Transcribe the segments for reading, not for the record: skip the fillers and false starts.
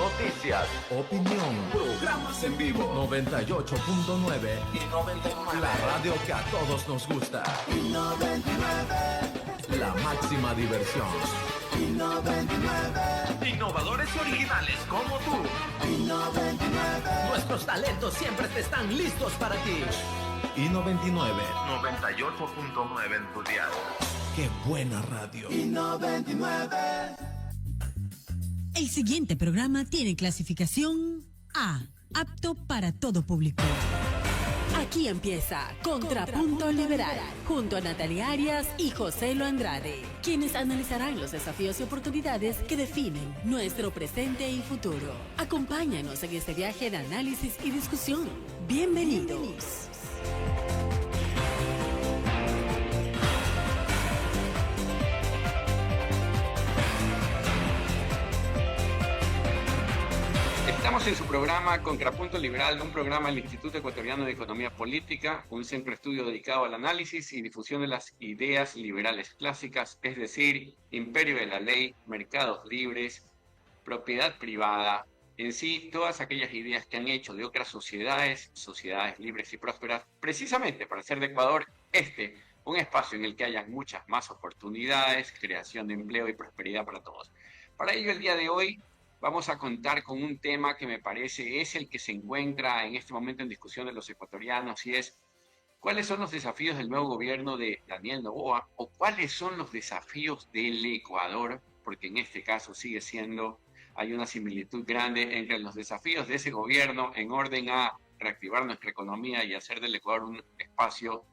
noticias, opinión, programas en vivo, 98.9 y 99. La radio que a todos nos gusta. Y 99. La máxima diversión. Y 99. Innovadores originales como tú. Y 99. Nuestros talentos siempre están listos para ti. Y 99. 98.9 en tu dial. ¡Qué buena radio! Y 99. El siguiente programa tiene clasificación A, apto para todo público. Aquí empieza Contrapunto Liberal, junto a Natalia Arias y José Lo Andrade, quienes analizarán los desafíos y oportunidades que definen nuestro presente y futuro. Acompáñanos en este viaje de análisis y discusión. Bienvenidos. Estamos en su programa Contrapunto Liberal, un programa del Instituto Ecuatoriano de Economía Política, un centro de estudio dedicado al análisis y difusión de las ideas liberales clásicas, es decir, imperio de la ley, mercados libres, propiedad privada, en sí, todas aquellas ideas que han hecho de otras sociedades libres y prósperas, precisamente para hacer de Ecuador un espacio en el que haya muchas más oportunidades, creación de empleo y prosperidad para todos. Para ello, el día de hoy, vamos a contar con un tema que me parece es el que se encuentra en este momento en discusión de los ecuatorianos y es ¿cuáles son los desafíos del nuevo gobierno de Daniel Noboa o cuáles son los desafíos del Ecuador? Porque en este caso hay una similitud grande entre los desafíos de ese gobierno en orden a reactivar nuestra economía y hacer del Ecuador un espacio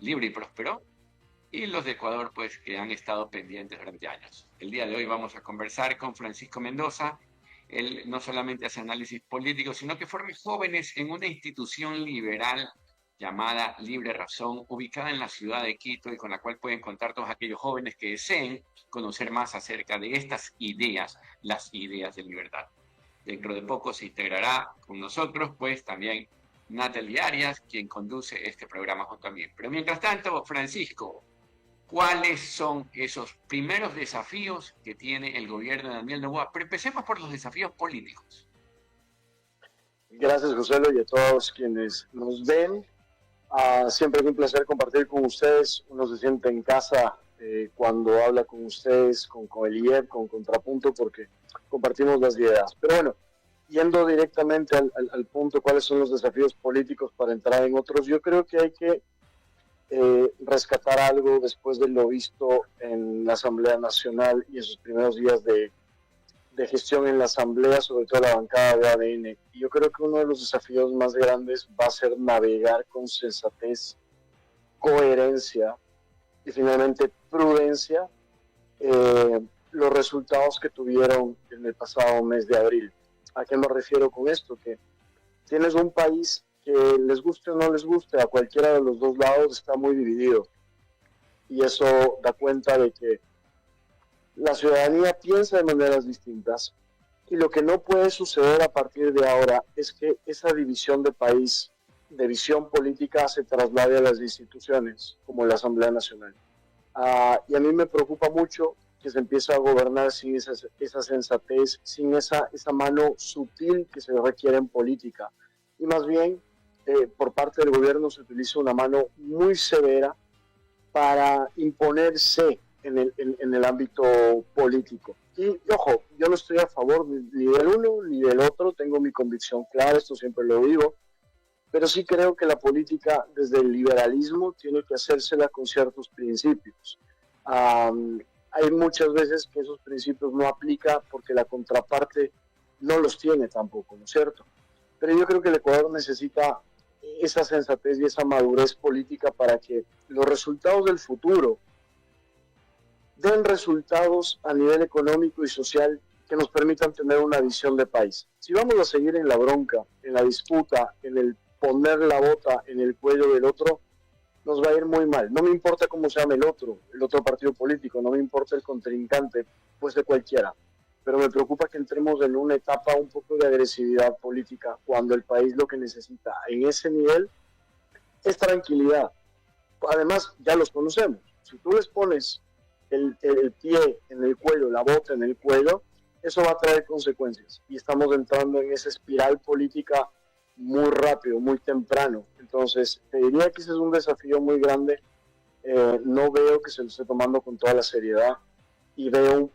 libre y próspero, y los de Ecuador, pues, que han estado pendientes durante años. El día de hoy vamos a conversar con Francisco Mendoza. Él no solamente hace análisis político, sino que forma jóvenes en una institución liberal llamada Libre Razón, ubicada en la ciudad de Quito y con la cual pueden contar todos aquellos jóvenes que deseen conocer más acerca de estas ideas, las ideas de libertad. Dentro de poco se integrará con nosotros, pues, también Natalia Arias, quien conduce este programa junto a mí. Pero mientras tanto, Francisco, ¿cuáles son esos primeros desafíos que tiene el gobierno de Daniel Noboa? Pero empecemos por los desafíos políticos. Gracias, José, y a todos quienes nos ven. Siempre es un placer compartir con ustedes. Uno se siente en casa cuando habla con ustedes, con el IEP, con Contrapunto, porque compartimos las ideas. Pero bueno, yendo directamente al punto, ¿cuáles son los desafíos políticos para entrar en otros? Yo creo que hay que rescatar algo después de lo visto en la Asamblea Nacional y en sus primeros días de gestión en la Asamblea, sobre todo la bancada de ADN. Y yo creo que uno de los desafíos más grandes va a ser navegar con sensatez, coherencia y finalmente prudencia los resultados que tuvieron en el pasado mes de abril. ¿A qué me refiero con esto? Que tienes un país que les guste o no les guste, a cualquiera de los dos lados está muy dividido. Y eso da cuenta de que la ciudadanía piensa de maneras distintas y lo que no puede suceder a partir de ahora es que esa división de país, de visión política, se traslade a las instituciones como la Asamblea Nacional. Y a mí me preocupa mucho que se empiece a gobernar sin esa sensatez, sin esa mano sutil que se requiere en política. Y más bien, por parte del gobierno se utiliza una mano muy severa para imponerse en el ámbito político. Y ojo, yo no estoy a favor ni del uno ni del otro, tengo mi convicción clara, esto siempre lo digo, pero sí creo que la política desde el liberalismo tiene que hacérsela con ciertos principios. Hay muchas veces que esos principios no aplican porque la contraparte no los tiene tampoco, ¿no es cierto? Pero yo creo que el Ecuador necesita esa sensatez y esa madurez política para que los resultados del futuro den resultados a nivel económico y social que nos permitan tener una visión de país. Si vamos a seguir en la bronca, en la disputa, en el poner la bota en el cuello del otro, nos va a ir muy mal. No me importa cómo se llame el otro partido político, no me importa el contrincante, pues de cualquiera. Pero me preocupa que entremos en una etapa un poco de agresividad política cuando el país lo que necesita en ese nivel es tranquilidad. Además, ya los conocemos. Si tú les pones el pie en el cuello, la bota en el cuello, eso va a traer consecuencias y estamos entrando en esa espiral política muy rápido, muy temprano. Entonces, te diría que ese es un desafío muy grande. No veo que se lo esté tomando con toda la seriedad y veo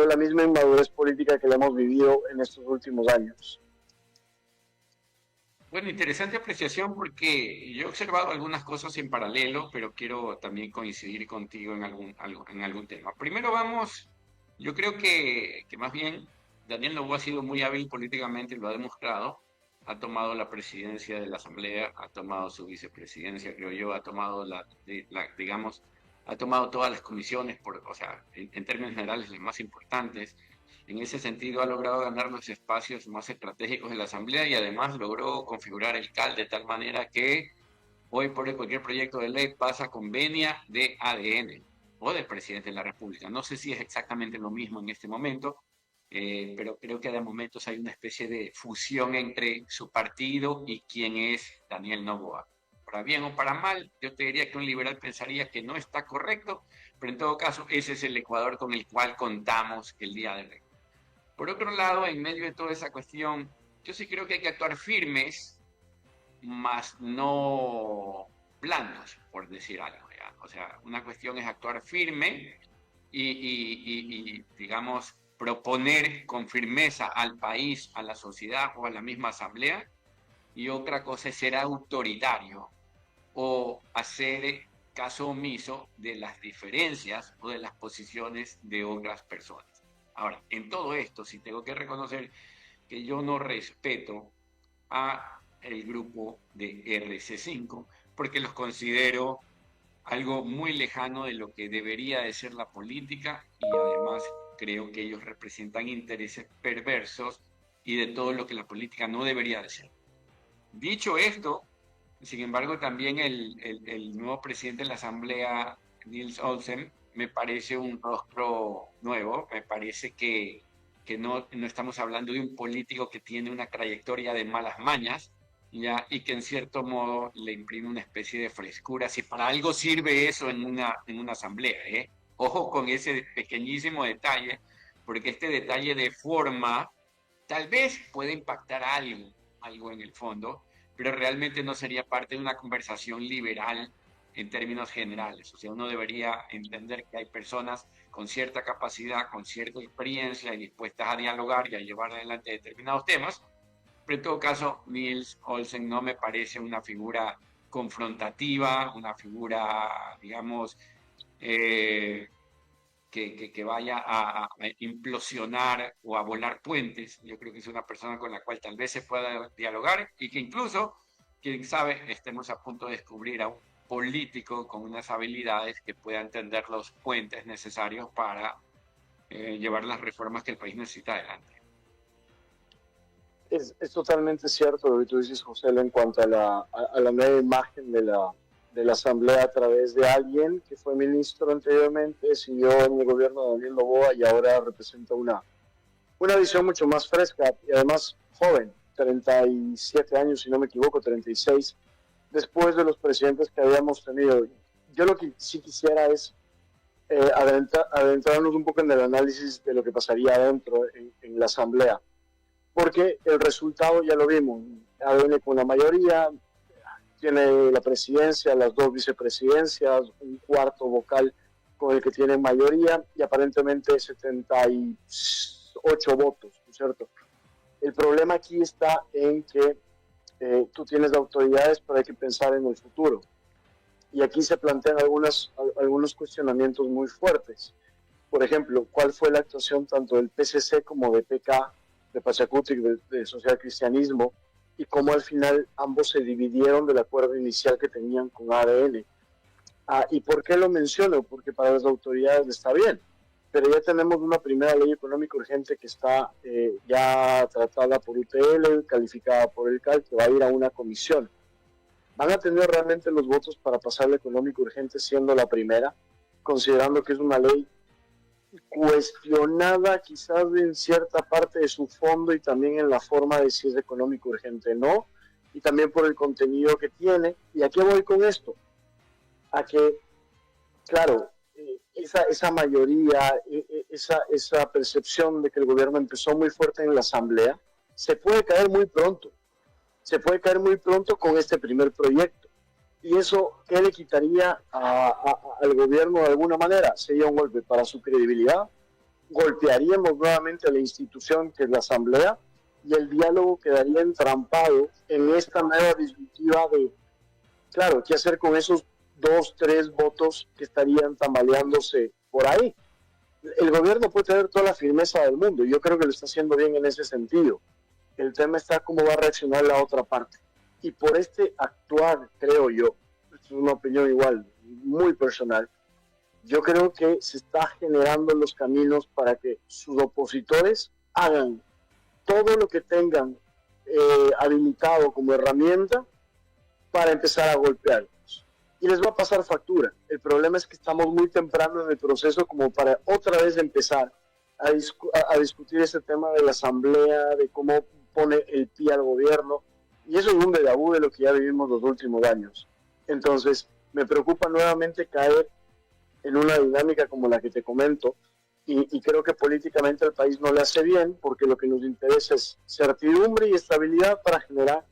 la misma inmadurez política que le hemos vivido en estos últimos años. Bueno, interesante apreciación porque yo he observado algunas cosas en paralelo, pero quiero también coincidir contigo en algún tema. Primero yo creo que más bien Daniel Noboa ha sido muy hábil políticamente, lo ha demostrado. Ha tomado la presidencia de la Asamblea, ha tomado su vicepresidencia, creo yo, ha tomado digamos, ha tomado todas las comisiones, o sea, en términos generales, las más importantes. En ese sentido, ha logrado ganar los espacios más estratégicos de la Asamblea y además logró configurar el CAL de tal manera que hoy por hoy cualquier proyecto de ley pasa con venia de ADN o del presidente de la República. No sé si es exactamente lo mismo en este momento, pero creo que de momentos hay una especie de fusión entre su partido y quien es Daniel Noboa. Para bien o para mal, yo te diría que un liberal pensaría que no está correcto, pero en todo caso ese es el Ecuador con el cual contamos el día de hoy. Por otro lado, en medio de toda esa cuestión, yo sí creo que hay que actuar firmes, más no blandos, por decir algo, ¿ya? O sea, una cuestión es actuar firme y digamos, proponer con firmeza al país, a la sociedad o a la misma asamblea, y otra cosa es ser autoritario o hacer caso omiso de las diferencias o de las posiciones de otras personas. Ahora, en todo esto sí tengo que reconocer que yo no respeto a el grupo de RC5 porque los considero algo muy lejano de lo que debería de ser la política y además creo que ellos representan intereses perversos y de todo lo que la política no debería de ser. Dicho esto, sin embargo, también el nuevo presidente de la Asamblea, Niels Olsen, me parece un rostro nuevo, me parece que no estamos hablando de un político que tiene una trayectoria de malas mañas, ¿ya? Y que en cierto modo le imprime una especie de frescura, si para algo sirve eso en una asamblea, ¿eh? Ojo con ese pequeñísimo detalle, porque este detalle de forma tal vez puede impactar algo en el fondo, pero realmente no sería parte de una conversación liberal en términos generales. O sea, uno debería entender que hay personas con cierta capacidad, con cierta experiencia y dispuestas a dialogar y a llevar adelante determinados temas, pero en todo caso, Niels Olsen no me parece una figura confrontativa, una figura, digamos, que vaya a implosionar o a volar puentes. Yo creo que es una persona con la cual tal vez se pueda dialogar y que incluso, quién sabe, estemos a punto de descubrir a un político con unas habilidades que pueda entender los puentes necesarios para llevar las reformas que el país necesita adelante. Es totalmente cierto lo que tú dices, José, en cuanto a la nueva imagen de la Asamblea a través de alguien que fue ministro anteriormente, siguió en el gobierno de Daniel Noboa y ahora representa una visión mucho más fresca y además joven, 37 años, si no me equivoco, 36, después de los presidentes que habíamos tenido. Yo lo que sí quisiera es adentrarnos un poco en el análisis de lo que pasaría adentro en la Asamblea, porque el resultado ya lo vimos, ADN con la mayoría, tiene la presidencia, las dos vicepresidencias, un cuarto vocal con el que tiene mayoría y aparentemente 78 votos, ¿no es cierto? El problema aquí está en que tú tienes autoridades, pero hay que pensar en el futuro. Y aquí se plantean algunos cuestionamientos muy fuertes. Por ejemplo, ¿cuál fue la actuación tanto del PCC como de PK, de Pachacutic, de Social Cristianismo, y cómo al final ambos se dividieron del acuerdo inicial que tenían con ADN? ¿Y por qué lo menciono? Porque para las autoridades está bien, pero ya tenemos una primera ley económica urgente que está ya tratada por UTL, calificada por el CAL, que va a ir a una comisión. ¿Van a tener realmente los votos para pasar la económica urgente siendo la primera, considerando que es una ley cuestionada quizás en cierta parte de su fondo y también en la forma de si es económico urgente o no, y también por el contenido que tiene? ¿Y a qué voy con esto? A que, claro, esa mayoría, esa percepción de que el gobierno empezó muy fuerte en la Asamblea, se puede caer muy pronto. Se puede caer muy pronto con este primer proyecto. ¿Y eso qué le quitaría al gobierno de alguna manera? Sería un golpe para su credibilidad. Golpearíamos nuevamente a la institución que es la Asamblea y el diálogo quedaría entrampado en esta nueva disyuntiva de, claro, ¿qué hacer con esos 2, 3 votos que estarían tambaleándose por ahí? El gobierno puede tener toda la firmeza del mundo. Yo creo que lo está haciendo bien en ese sentido. El tema está cómo va a reaccionar la otra parte. Y por este actuar, creo yo, es una opinión igual, muy personal, yo creo que se está generando los caminos para que sus opositores hagan todo lo que tengan habilitado como herramienta para empezar a golpearlos. Y les va a pasar factura. El problema es que estamos muy temprano en el proceso como para otra vez empezar a discutir ese tema de la asamblea, de cómo pone el pie al gobierno. Y eso es un déjà vu de lo que ya vivimos los últimos años. Entonces, me preocupa nuevamente caer en una dinámica como la que te comento, y creo que políticamente al país no le hace bien, porque lo que nos interesa es certidumbre y estabilidad para generar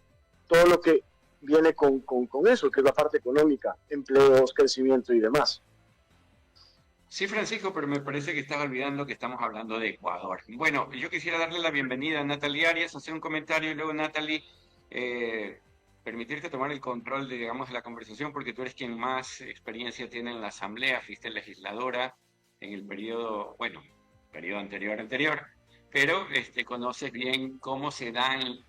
todo lo que viene con eso, que es la parte económica, empleos, crecimiento y demás. Sí, Francisco, pero me parece que estás olvidando que estamos hablando de Ecuador. Bueno, yo quisiera darle la bienvenida a Natalie Arias, hacer un comentario y luego, Natalie, permitirte tomar el control de, digamos, de la conversación, porque tú eres quien más experiencia tiene en la Asamblea, fuiste legisladora en el periodo, bueno, periodo anterior, pero conoces bien cómo se dan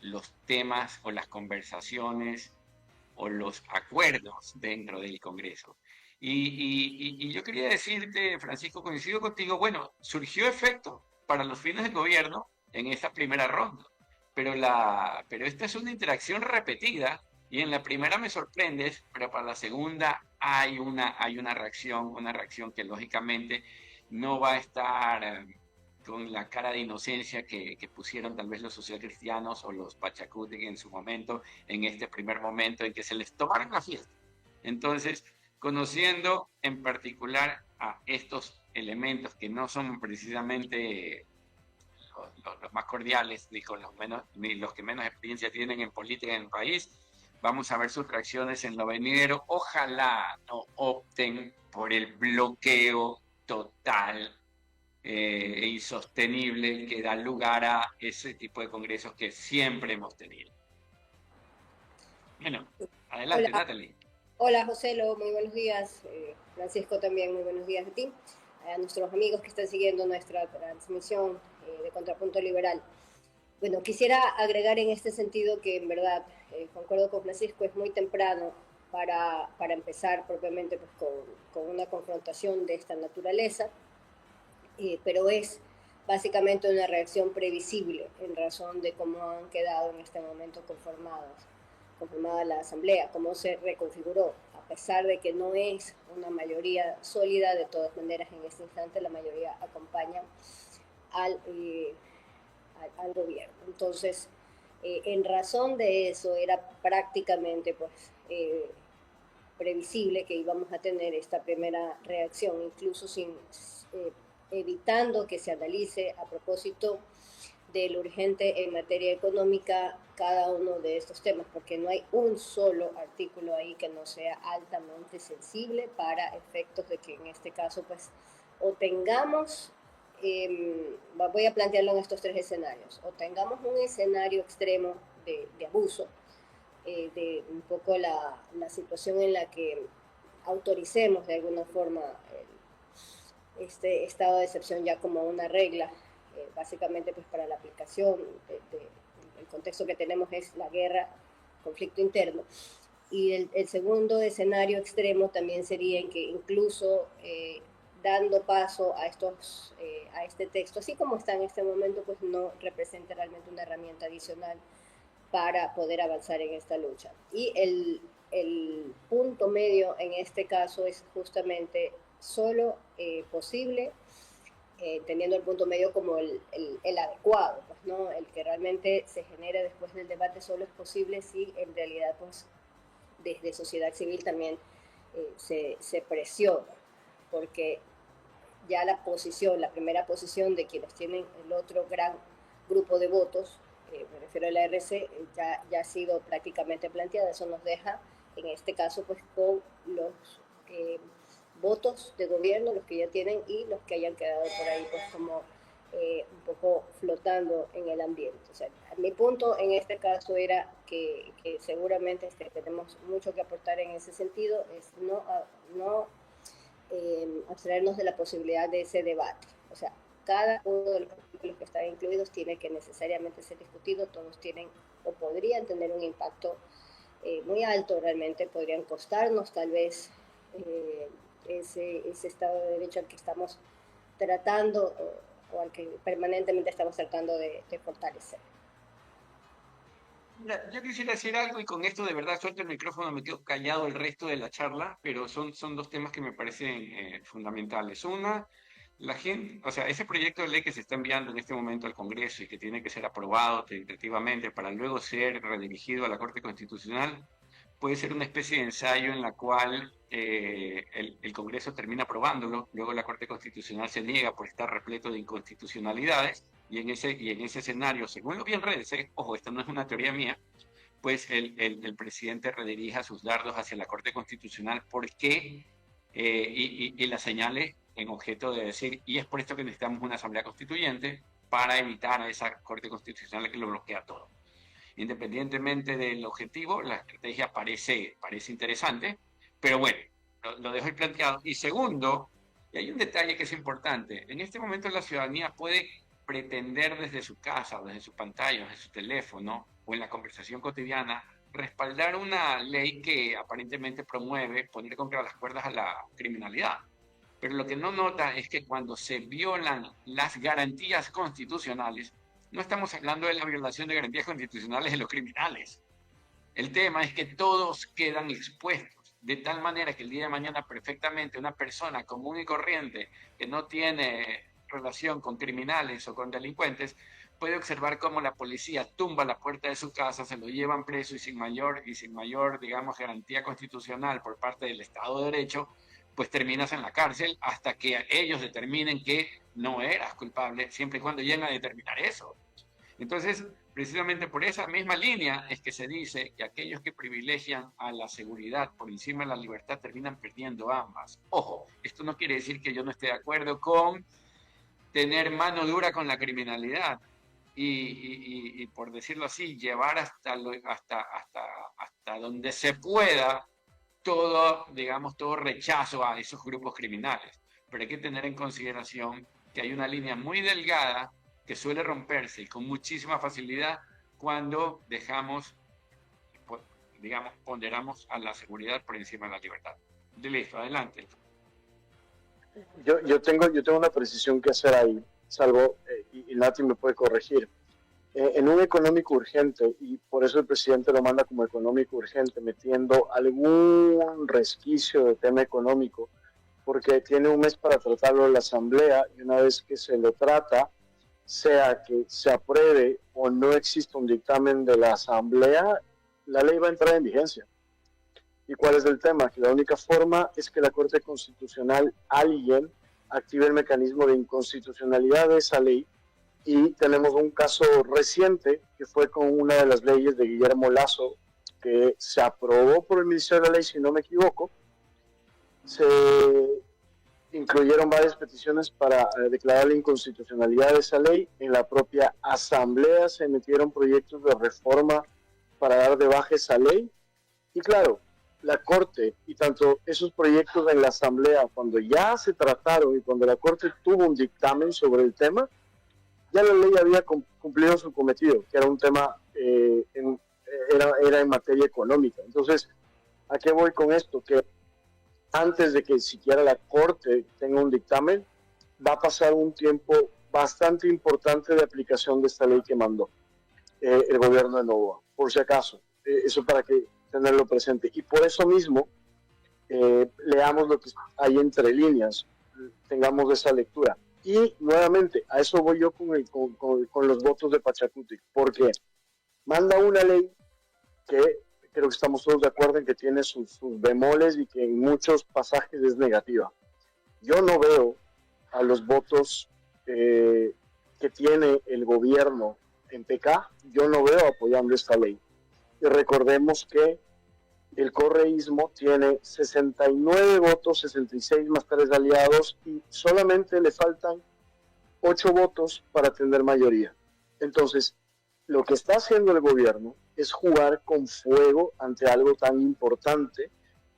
los temas o las conversaciones o los acuerdos dentro del Congreso. Y yo quería decirte, Francisco, coincido contigo, bueno, surgió efecto para los fines del gobierno en esta primera ronda, pero esta es una interacción repetida y en la primera me sorprendes, pero para la segunda hay una reacción que lógicamente no va a estar con la cara de inocencia que pusieron tal vez los socialcristianos o los pachacutic en su momento, en este primer momento en que se les tomaron la fiesta. Entonces, conociendo en particular a estos elementos que no son precisamente los más cordiales ni los que menos experiencia tienen en política en el país, vamos a ver sus reacciones en lo venidero. Ojalá no opten por el bloqueo total e insostenible que da lugar a ese tipo de congresos que siempre hemos tenido. Bueno, adelante, Hola. Natalie. Hola, Joselo, muy buenos días. Francisco también, muy buenos días a ti. A nuestros amigos que están siguiendo nuestra transmisión de Contrapunto Liberal. Bueno, quisiera agregar en este sentido que en verdad, concuerdo con Francisco, es muy temprano para empezar propiamente pues, con una confrontación de esta naturaleza, pero es básicamente una reacción previsible en razón de cómo han quedado en este momento conformada la Asamblea, cómo se reconfiguró, a pesar de que no es una mayoría sólida, de todas maneras en este instante la mayoría acompaña al gobierno. Entonces, en razón de eso, era prácticamente pues, previsible que íbamos a tener esta primera reacción, incluso evitando que se analice a propósito de lo urgente en materia económica cada uno de estos temas, porque no hay un solo artículo ahí que no sea altamente sensible para efectos de que en este caso pues o tengamos, voy a plantearlo en estos 3 escenarios, o tengamos un escenario extremo de abuso, de un poco la situación en la que autoricemos de alguna forma este estado de excepción ya como una regla, básicamente pues para la aplicación el contexto que tenemos es la guerra, conflicto interno, y el segundo escenario extremo también sería en que incluso dando paso a este texto, así como está en este momento, pues no representa realmente una herramienta adicional para poder avanzar en esta lucha. Y el punto medio en este caso es justamente solo posible, teniendo el punto medio como el adecuado, pues, ¿no? El que realmente se genere después del debate solo es posible si en realidad pues, desde sociedad civil también se presiona. porque ya la primera posición de quienes tienen el otro gran grupo de votos, me refiero a la RC, ya ha sido prácticamente planteada. Eso nos deja, en este caso, pues con los votos de gobierno, los que ya tienen y los que hayan quedado por ahí, pues como un poco flotando en el ambiente. O sea, mi punto en este caso era que seguramente tenemos mucho que aportar en ese sentido, es no abstraernos de la posibilidad de ese debate. O sea, cada uno de los artículos que están incluidos tiene que necesariamente ser discutido, todos tienen o podrían tener un impacto muy alto realmente, podrían costarnos tal vez ese Estado de Derecho al que estamos tratando o al que permanentemente estamos tratando de fortalecer. Yo quisiera decir algo y con esto de verdad suelto el micrófono, me quedo callado el resto de la charla, pero son dos temas que me parecen fundamentales. Una, la gente, o sea, ese proyecto de ley que se está enviando en este momento al Congreso y que tiene que ser aprobado tentativamente para luego ser redirigido a la Corte Constitucional, puede ser una especie de ensayo en la cual el Congreso termina aprobándolo, luego la Corte Constitucional se niega por estar repleto de inconstitucionalidades, y en ese escenario, según lo bien redes, ojo, esta no es una teoría mía, pues el presidente redirija sus dardos hacia la Corte Constitucional porque, y la señale en objeto de decir, y es por esto que necesitamos una asamblea constituyente para evitar a esa Corte Constitucional que lo bloquea todo. Independientemente del objetivo, la estrategia parece interesante, pero bueno, lo dejo ahí planteado. Y segundo, y hay un detalle que es importante, en este momento la ciudadanía puede pretender desde su casa, o desde su pantalla, o desde su teléfono, o en la conversación cotidiana, respaldar una ley que aparentemente promueve poner contra las cuerdas a la criminalidad. Pero lo que no nota es que cuando se violan las garantías constitucionales, no estamos hablando de la violación de garantías constitucionales de los criminales. El tema es que todos quedan expuestos, de tal manera que el día de mañana perfectamente una persona común y corriente que no tiene relación con criminales o con delincuentes puede observar cómo la policía tumba la puerta de su casa, se lo llevan preso y sin mayor, digamos, garantía constitucional por parte del Estado de Derecho, pues terminas en la cárcel hasta que ellos determinen que no eras culpable, siempre y cuando lleguen a determinar eso. Entonces, precisamente por esa misma línea es que se dice que aquellos que privilegian a la seguridad por encima de la libertad terminan perdiendo ambas. Ojo, esto no quiere decir que yo no esté de acuerdo con tener mano dura con la criminalidad y por decirlo así, llevar hasta donde se pueda todo rechazo a esos grupos criminales. Pero hay que tener en consideración que hay una línea muy delgada que suele romperse con muchísima facilidad cuando ponderamos a la seguridad por encima de la libertad. Listo, adelante. Yo tengo una precisión que hacer ahí, salvo, y Nati me puede corregir. En un económico urgente, y por eso el presidente lo manda como económico urgente, metiendo algún resquicio de tema económico, porque tiene un mes para tratarlo en la Asamblea, y una vez que se lo trata, sea que se apruebe o no exista un dictamen de la Asamblea, la ley va a entrar en vigencia. ¿Y cuál es el tema? Que la única forma es que la Corte Constitucional, alguien, active el mecanismo de inconstitucionalidad de esa ley, y tenemos un caso reciente que fue con una de las leyes de Guillermo Lasso, que se aprobó por el Ministerio de la Ley, si no me equivoco. Se incluyeron varias peticiones para declarar la inconstitucionalidad de esa ley. En la propia Asamblea se emitieron proyectos de reforma para dar de baja esa ley. Y claro, la Corte y tanto esos proyectos en la Asamblea, cuando ya se trataron y cuando la Corte tuvo un dictamen sobre el tema, ya la ley había cumplido su cometido, que era un tema, era en materia económica. Entonces, ¿a qué voy con esto? Que antes de que siquiera la Corte tenga un dictamen, va a pasar un tiempo bastante importante de aplicación de esta ley que mandó el gobierno de Noboa, por si acaso. Eso para que tenerlo presente. Y por eso mismo, leamos lo que hay entre líneas, tengamos esa lectura. Y nuevamente, a eso voy yo con los votos de Pachacuti, porque manda una ley que creo que estamos todos de acuerdo en que tiene sus bemoles y que en muchos pasajes es negativa. yo no veo a los votos que tiene el gobierno en PK, yo no veo apoyando esta ley. Y recordemos que el correísmo tiene 69 votos, 66 más 3 aliados, y solamente le faltan 8 votos para tener mayoría. Entonces, lo que está haciendo el gobierno es jugar con fuego ante algo tan importante,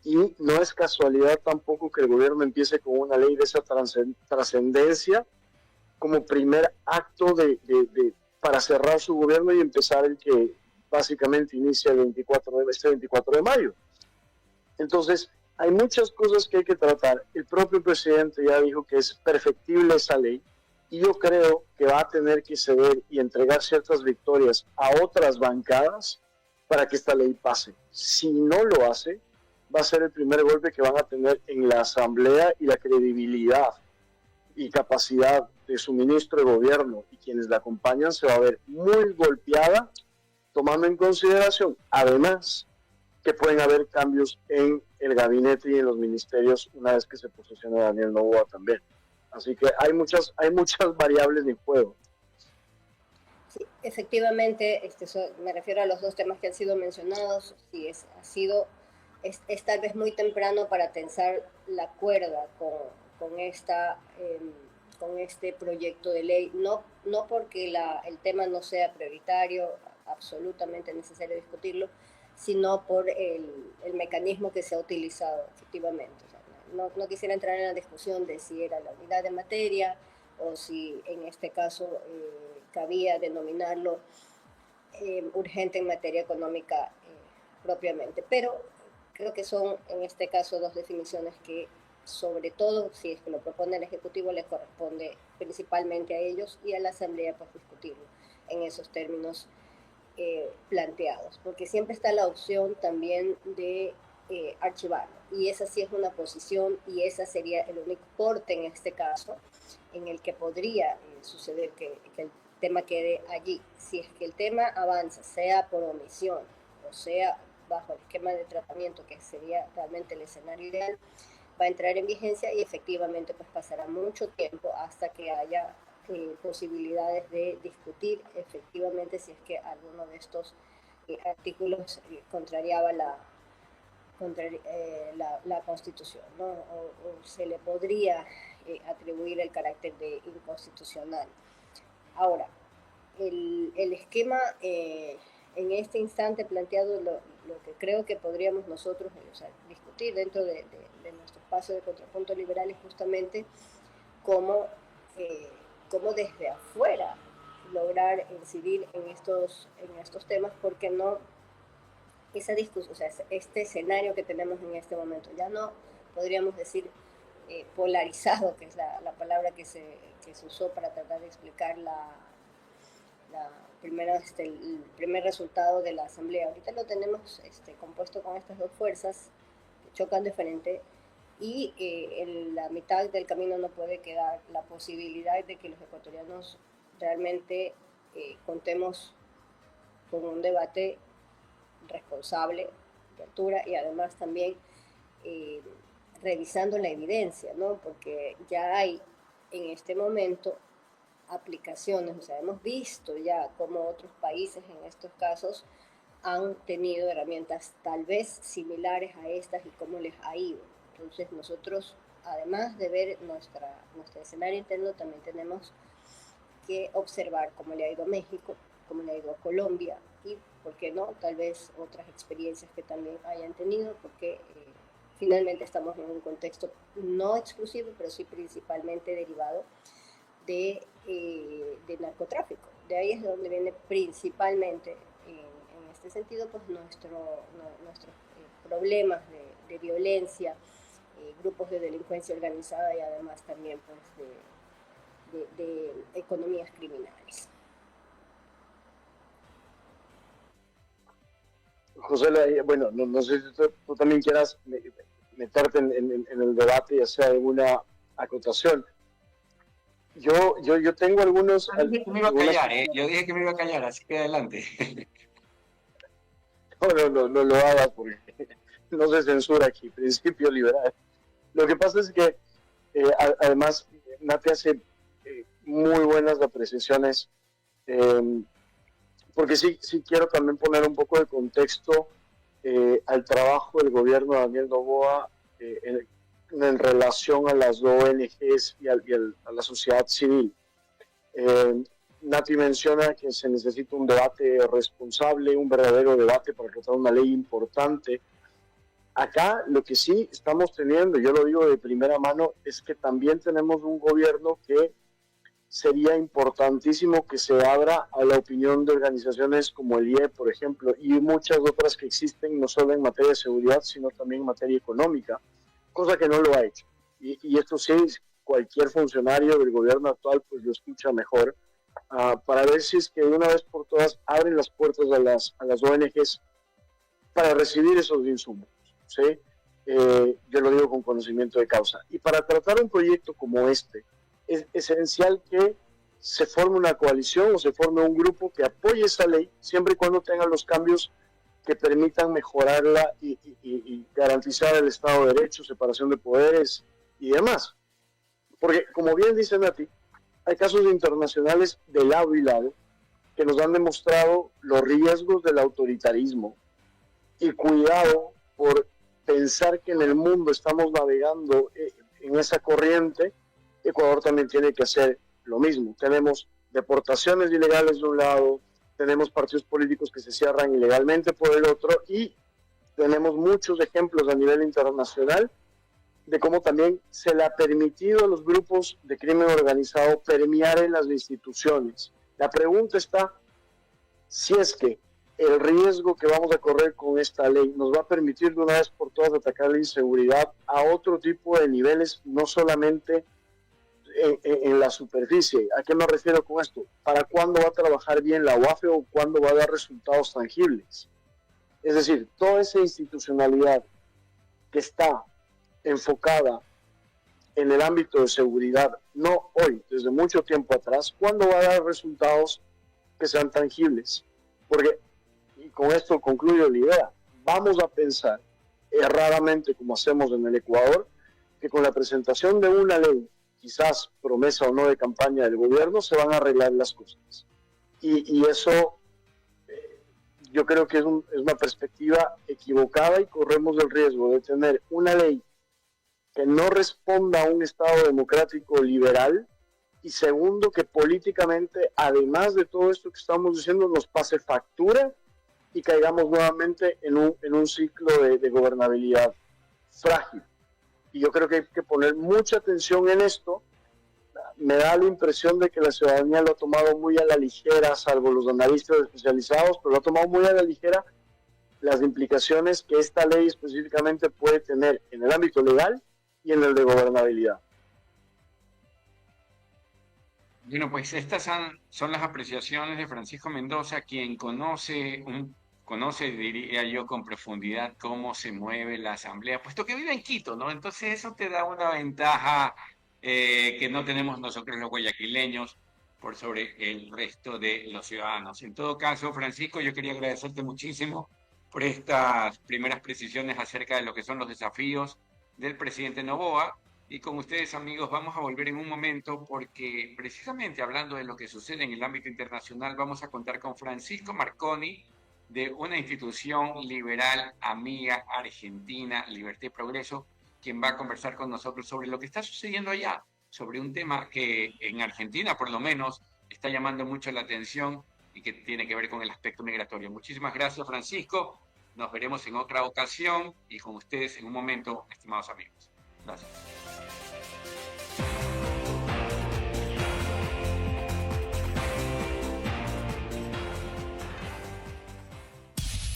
y no es casualidad tampoco que el gobierno empiece con una ley de esa trascendencia como primer acto para cerrar su gobierno y empezar el que básicamente inicia este 24 de mayo. Entonces, hay muchas cosas que hay que tratar. El propio presidente ya dijo que es perfectible esa ley, y yo creo que va a tener que ceder y entregar ciertas victorias a otras bancadas para que esta ley pase. Si no lo hace, va a ser el primer golpe que van a tener en la Asamblea, y la credibilidad y capacidad de su ministro de gobierno y quienes la acompañan se va a ver muy golpeada, tomando en consideración, además, que pueden haber cambios en el gabinete y en los ministerios una vez que se posicione Daniel Noboa también. Así que hay muchas variables en juego. Sí, efectivamente, me refiero a los dos temas que han sido mencionados. Sí, es tal vez muy temprano para tensar la cuerda con este proyecto de ley, no porque el tema no sea prioritario, absolutamente necesario discutirlo, sino por el mecanismo que se ha utilizado efectivamente. O sea, no quisiera entrar en la discusión de si era la unidad de materia o si en este caso cabía denominarlo urgente en materia económica propiamente, pero creo que son en este caso dos definiciones que, sobre todo si es que lo propone el Ejecutivo, les corresponde principalmente a ellos y a la Asamblea pues discutirlo en esos términos planteados, porque siempre está la opción también de archivarlo, y esa sí es una posición, y esa sería el único corte en este caso en el que podría suceder que el tema quede allí. Si es que el tema avanza, sea por omisión o sea bajo el esquema de tratamiento, que sería realmente el escenario ideal, va a entrar en vigencia y efectivamente pues pasará mucho tiempo hasta que haya posibilidades de discutir efectivamente si es que alguno de estos artículos contrariaba la Constitución, ¿no? o se le podría atribuir el carácter de inconstitucional. Ahora, el esquema en este instante planteado, lo que creo que podríamos nosotros discutir dentro de nuestro espacio de contrapunto liberal es justamente cómo desde afuera lograr incidir en estos temas, porque no esa discusión, o sea, este escenario que tenemos en este momento, ya no podríamos decir polarizado, que es la palabra que se usó para tratar de explicar el primer resultado de la Asamblea. Ahorita lo tenemos compuesto con estas dos fuerzas que chocan de frente, y en la mitad del camino no puede quedar la posibilidad de que los ecuatorianos realmente contemos con un debate responsable, de altura, y además también revisando la evidencia, ¿no? Porque ya hay en este momento aplicaciones, o sea, hemos visto ya cómo otros países en estos casos han tenido herramientas tal vez similares a estas y cómo les ha ido. Entonces nosotros, además de ver nuestro escenario interno, también tenemos que observar cómo le ha ido a México, cómo le ha ido a Colombia, y, ¿por qué no?, tal vez otras experiencias que también hayan tenido, porque finalmente estamos en un contexto no exclusivo, pero sí principalmente derivado de narcotráfico. De ahí es de donde viene principalmente, en este sentido, pues nuestros problemas de violencia, grupos de delincuencia organizada, y además también pues de economías criminales. José, bueno, no sé si tú también quieras meterte en el debate, ya sea alguna acotación. Yo tengo algunos... Yo dije que me iba a callar, Yo dije que me iba a callar, así que adelante. No lo hagas porque no se censura aquí, principio liberal. Lo que pasa es que Además, Nati hace muy buenas apreciaciones, porque sí quiero también poner un poco de contexto al trabajo del gobierno de Daniel Noboa en relación a las ONGs y a la sociedad civil. Nati menciona que se necesita un debate responsable, un verdadero debate para tratar una ley importante. Acá lo que sí estamos teniendo, yo lo digo de primera mano, es que también tenemos un gobierno que sería importantísimo que se abra a la opinión de organizaciones como el IEP, por ejemplo, y muchas otras que existen no solo en materia de seguridad, sino también en materia económica, cosa que no lo ha hecho. Y esto sí, cualquier funcionario del gobierno actual pues lo escucha mejor, para ver si es que de una vez por todas abren las puertas a las ONGs para recibir esos insumos. ¿Sí? Yo lo digo con conocimiento de causa. Y para tratar un proyecto como este, es esencial que se forme una coalición o se forme un grupo que apoye esa ley, siempre y cuando tenga los cambios que permitan mejorarla y garantizar el Estado de Derecho, separación de poderes y demás. Porque, como bien dice Nati, hay casos internacionales de lado y lado que nos han demostrado los riesgos del autoritarismo y cuidado por pensar que en el mundo estamos navegando en esa corriente. Ecuador también tiene que hacer lo mismo. Tenemos deportaciones ilegales de un lado, tenemos partidos políticos que se cierran ilegalmente por el otro, y tenemos muchos ejemplos a nivel internacional de cómo también se le ha permitido a los grupos de crimen organizado permear en las instituciones. La pregunta está si es que el riesgo que vamos a correr con esta ley nos va a permitir de una vez por todas atacar la inseguridad a otro tipo de niveles, no solamente en la superficie. ¿A qué me refiero con esto? ¿Para cuándo va a trabajar bien la UAFE o cuándo va a dar resultados tangibles? Es decir, toda esa institucionalidad que está enfocada en el ámbito de seguridad, no hoy, desde mucho tiempo atrás, ¿cuándo va a dar resultados que sean tangibles? Porque, y con esto concluyo la idea, vamos a pensar erradamente, como hacemos en el Ecuador, que con la presentación de una ley, quizás promesa o no de campaña del gobierno, se van a arreglar las cosas. Y eso yo creo que es una perspectiva equivocada, y corremos el riesgo de tener una ley que no responda a un Estado democrático liberal, y segundo, que políticamente, además de todo esto que estamos diciendo, nos pase factura y caigamos nuevamente en un ciclo de gobernabilidad frágil. Y yo creo que hay que poner mucha atención en esto. Me da la impresión de que la ciudadanía lo ha tomado muy a la ligera, salvo los analistas especializados, pero lo ha tomado muy a la ligera las implicaciones que esta ley específicamente puede tener en el ámbito legal y en el de gobernabilidad. Bueno, pues estas son las apreciaciones de Francisco Mendoza, quien conoce, diría yo, con profundidad cómo se mueve la Asamblea, puesto que vive en Quito, ¿no? Entonces eso te da una ventaja que no tenemos nosotros los guayaquileños por sobre el resto de los ciudadanos. En todo caso, Francisco, yo quería agradecerte muchísimo por estas primeras precisiones acerca de lo que son los desafíos del presidente Noboa. Y con ustedes, amigos, vamos a volver en un momento, porque precisamente hablando de lo que sucede en el ámbito internacional, vamos a contar con Francisco Marconi, de una institución liberal amiga argentina, Libertad y Progreso, quien va a conversar con nosotros sobre lo que está sucediendo allá, sobre un tema que en Argentina, por lo menos, está llamando mucho la atención y que tiene que ver con el aspecto migratorio. Muchísimas gracias, Francisco. Nos veremos en otra ocasión y con ustedes en un momento, estimados amigos. Gracias.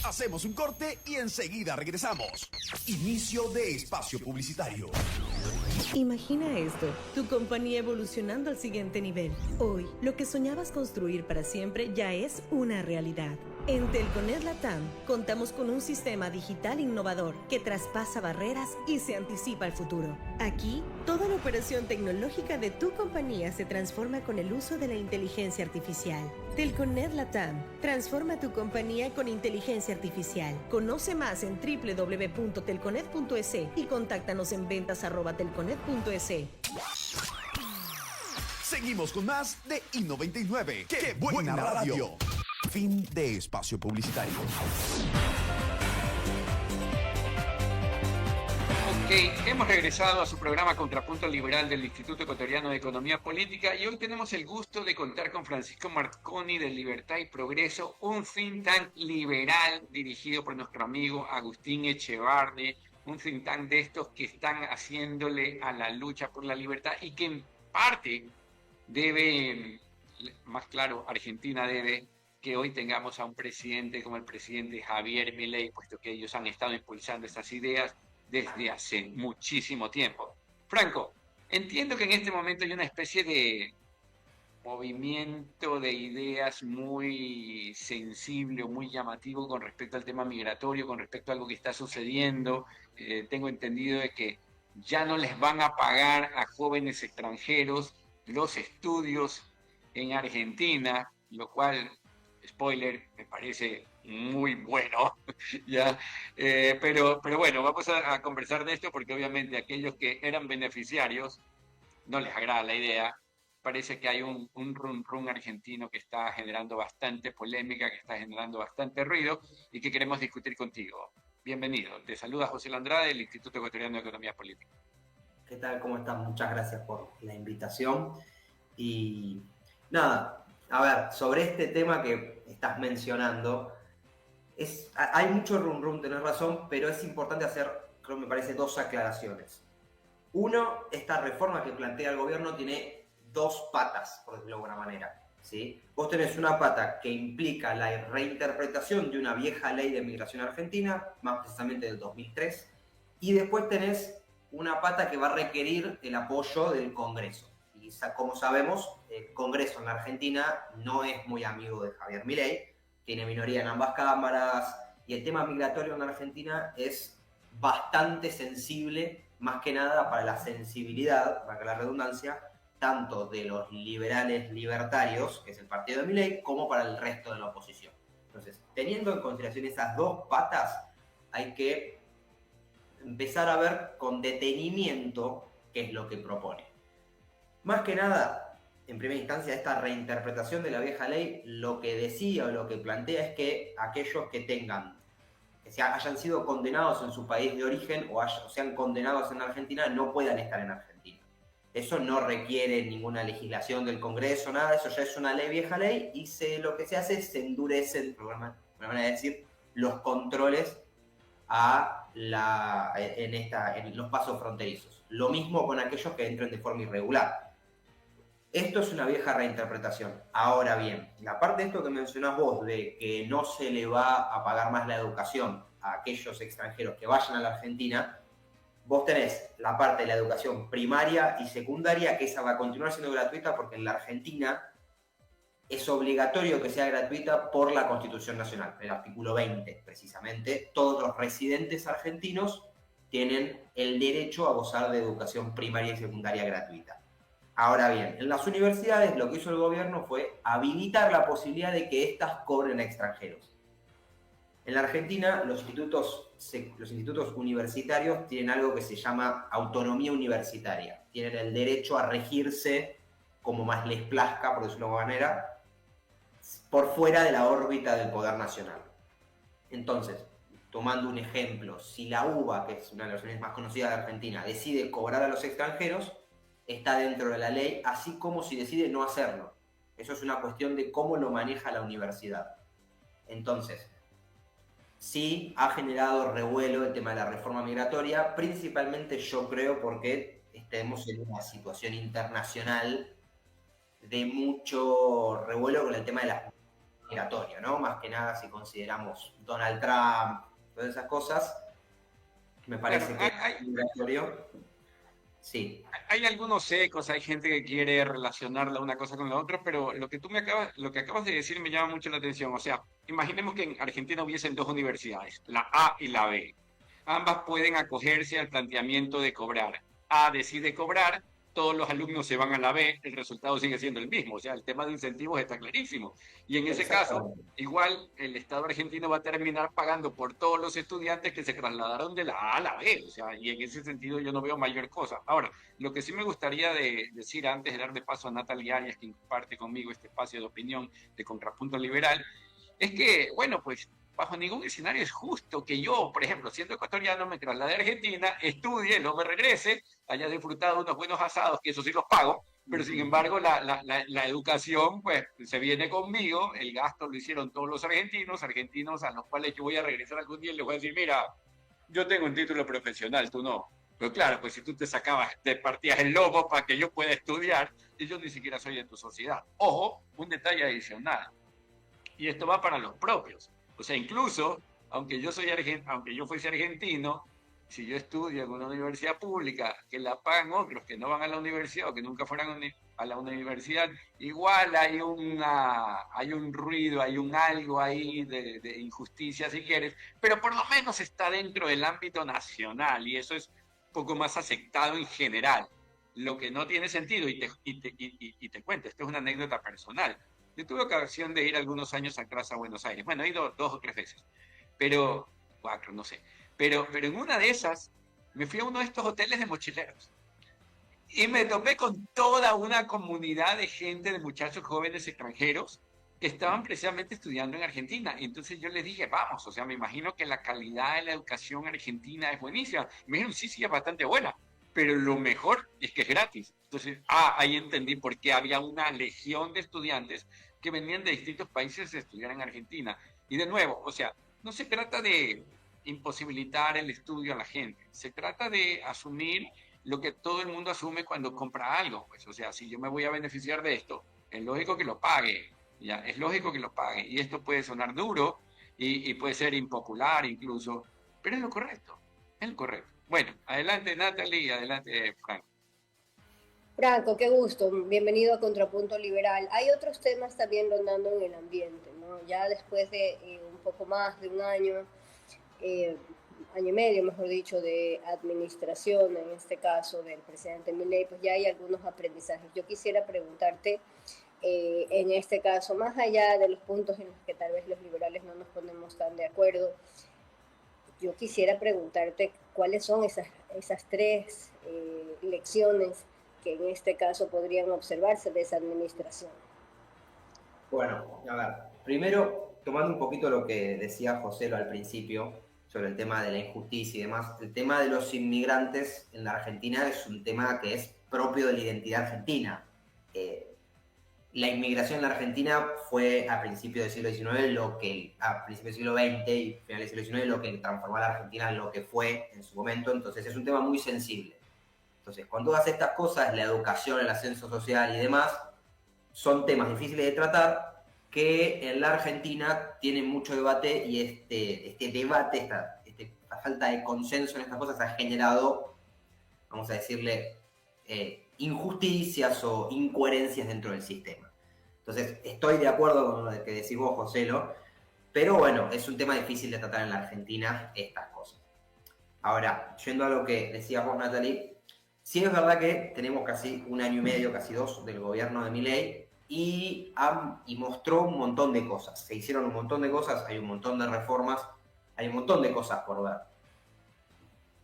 Hacemos un corte y enseguida regresamos. Inicio de espacio publicitario. Imagina esto, tu compañía evolucionando al siguiente nivel. Hoy, lo que soñabas construir para siempre ya es una realidad. En Telconet Latam contamos con un sistema digital innovador que traspasa barreras y se anticipa al futuro. Aquí, toda la operación tecnológica de tu compañía se transforma con el uso de la inteligencia artificial. Telconet Latam, transforma tu compañía con inteligencia artificial. Conoce más en www.telconet.es y contáctanos en ventas@telconet.es. Seguimos con más de I99. ¡Qué buena radio! Fin de espacio publicitario. Ok, hemos regresado a su programa Contrapunto Liberal del Instituto Ecuatoriano de Economía Política y hoy tenemos el gusto de contar con Francisco Marconi de Libertad y Progreso, un think tank liberal dirigido por nuestro amigo Agustín Echevarne, un think tank de estos que están haciéndole a la lucha por la libertad y que en parte debe, más claro, Argentina debe que hoy tengamos a un presidente como el presidente Javier Milei, puesto que ellos han estado impulsando estas ideas desde hace muchísimo tiempo. Franco, entiendo que en este momento hay una especie de movimiento de ideas muy sensible o muy llamativo con respecto al tema migratorio, con respecto a algo que está sucediendo. Tengo entendido de que ya no les van a pagar a jóvenes extranjeros los estudios en Argentina, lo cual, spoiler, me parece muy bueno, ¿ya? Pero bueno, vamos a conversar de esto porque obviamente aquellos que eran beneficiarios no les agrada la idea. Parece que hay un rum argentino que está generando bastante polémica, que está generando bastante ruido y que queremos discutir contigo. Bienvenido. Te saluda José Andrade del Instituto Ecuatoriano de Economía Política. ¿Qué tal? ¿Cómo estás? Muchas gracias por la invitación. Y nada, a ver, sobre este tema que estás mencionando, hay mucho rum, tenés razón, pero es importante hacer, creo, me parece, dos aclaraciones. Uno, esta reforma que plantea el gobierno tiene dos patas, por decirlo de alguna manera, ¿sí? Vos tenés una pata que implica la reinterpretación de una vieja ley de migración argentina, más precisamente del 2003, y después tenés una pata que va a requerir el apoyo del Congreso. Y como sabemos, el Congreso en la Argentina no es muy amigo de Javier Milei, tiene minoría en ambas cámaras, y el tema migratorio en Argentina es bastante sensible, más que nada para la sensibilidad, para la redundancia, tanto de los liberales libertarios, que es el partido de Milei, como para el resto de la oposición. Entonces, teniendo en consideración esas dos patas, hay que empezar a ver con detenimiento qué es lo que propone. Más que nada, en primera instancia, esta reinterpretación de la vieja ley, lo que decía o lo que plantea es que aquellos que hayan sido condenados en su país de origen o sean condenados en Argentina no puedan estar en Argentina. Eso no requiere ninguna legislación del Congreso, nada, eso ya es una vieja ley y lo que se hace es se endurecen, por una manera de decir, los controles en los pasos fronterizos. Lo mismo con aquellos que entren de forma irregular. Esto es una vieja reinterpretación. Ahora bien, la parte de esto que mencionás vos, de que no se le va a pagar más la educación a aquellos extranjeros que vayan a la Argentina, vos tenés la parte de la educación primaria y secundaria, que esa va a continuar siendo gratuita porque en la Argentina es obligatorio que sea gratuita por la Constitución Nacional. El artículo 20, precisamente, todos los residentes argentinos tienen el derecho a gozar de educación primaria y secundaria gratuita. Ahora bien, en las universidades lo que hizo el gobierno fue habilitar la posibilidad de que éstas cobren a extranjeros. En la Argentina, los institutos universitarios tienen algo que se llama autonomía universitaria. Tienen el derecho a regirse como más les plazca, por decirlo de alguna manera, por fuera de la órbita del poder nacional. Entonces, tomando un ejemplo, si la UBA, que es una de las universidades más conocidas de Argentina, decide cobrar a los extranjeros, está dentro de la ley, así como si decide no hacerlo. Eso es una cuestión de cómo lo maneja la universidad. Entonces, sí ha generado revuelo el tema de la reforma migratoria, principalmente yo creo porque estamos en una situación internacional de mucho revuelo con el tema de la migratoria, ¿no? Más que nada si consideramos Donald Trump, todas esas cosas, me parece que el migratorio... Sí. Hay algunos ecos, hay gente que quiere relacionar una cosa con la otra, pero lo que acabas de decir me llama mucho la atención. O sea, imaginemos que en Argentina hubiesen dos universidades, la A y la B. Ambas pueden acogerse al planteamiento de cobrar. A decide cobrar, todos los alumnos se van a la B, el resultado sigue siendo el mismo. O sea, el tema de incentivos está clarísimo. Y en ese caso, igual el Estado argentino va a terminar pagando por todos los estudiantes que se trasladaron de la A a la B. O sea, y en ese sentido yo no veo mayor cosa. Ahora, lo que sí me gustaría decir antes de darle paso a Natalia Arias, que comparte conmigo este espacio de opinión de Contrapunto Liberal, es que, bueno, pues bajo ningún escenario es justo que yo, por ejemplo, siendo ecuatoriano, me traslade a Argentina, estudie, luego me regrese, haya disfrutado unos buenos asados, que eso sí los pago, pero sin embargo la educación, pues, se viene conmigo, el gasto lo hicieron todos los argentinos a los cuales yo voy a regresar algún día y les voy a decir, mira, yo tengo un título profesional, tú no. Pero claro, pues si tú te partías el lobo para que yo pueda estudiar, y yo ni siquiera soy de tu sociedad. Ojo, un detalle adicional, y esto va para los propios. O sea, incluso, aunque yo fuese argentino, si yo estudio en una universidad pública que la pagan otros que no van a la universidad o que nunca fueran a la universidad, igual hay un ruido, hay un algo ahí de injusticia, si quieres, pero por lo menos está dentro del ámbito nacional y eso es un poco más aceptado en general. Lo que no tiene sentido, y te cuento, esto es una anécdota personal. Yo tuve ocasión de ir algunos años atrás a Buenos Aires. Bueno, he ido 2 o 3 veces, pero 4, no sé. Pero en una de esas me fui a uno de estos hoteles de mochileros y me topé con toda una comunidad de gente, de muchachos jóvenes extranjeros que estaban precisamente estudiando en Argentina. Y entonces yo les dije, vamos, o sea, me imagino que la calidad de la educación argentina es buenísima. Me dijeron, sí, es bastante buena, pero lo mejor es que es gratis. Entonces, ahí entendí por qué había una legión de estudiantes que venían de distintos países a estudiar en Argentina. Y de nuevo, o sea, no se trata de imposibilitar el estudio a la gente, se trata de asumir lo que todo el mundo asume cuando compra algo. Pues, o sea, si yo me voy a beneficiar de esto, es lógico que lo pague, ya, es lógico que lo pague. Y esto puede sonar duro y puede ser impopular incluso, pero es lo correcto, es lo correcto. Bueno, adelante Natalie, adelante Frank. Franco, qué gusto, bienvenido a Contrapunto Liberal. Hay otros temas también rondando en el ambiente, ¿no? Ya después de un poco más de un año, año y medio, mejor dicho, de administración, en este caso del presidente Milei, pues ya hay algunos aprendizajes. Yo quisiera preguntarte, en este caso, más allá de los puntos en los que tal vez los liberales no nos ponemos tan de acuerdo, yo quisiera preguntarte cuáles son esas 3 lecciones que en este caso podrían observarse de esa administración. Bueno, a ver, primero, tomando un poquito lo que decía José al principio, sobre el tema de la injusticia y demás, el tema de los inmigrantes en la Argentina es un tema que es propio de la identidad argentina. La inmigración en la Argentina fue a principios del siglo XIX, a principios del siglo XX y finales del siglo XIX, lo que transformó a la Argentina en lo que fue en su momento, entonces es un tema muy sensible. Entonces, cuando haces estas cosas, la educación, el ascenso social y demás, son temas difíciles de tratar que en la Argentina tienen mucho debate y este debate, esta falta de consenso en estas cosas ha generado, vamos a decirle, injusticias o incoherencias dentro del sistema. Entonces, estoy de acuerdo con lo que decís vos, Joselo, pero bueno, es un tema difícil de tratar en la Argentina, estas cosas. Ahora, yendo a lo que decías vos, Natalie, sí es verdad que tenemos casi 1 año y medio, casi 2, del gobierno de Milei y mostró un montón de cosas. Se hicieron un montón de cosas, hay un montón de reformas, hay un montón de cosas por ver.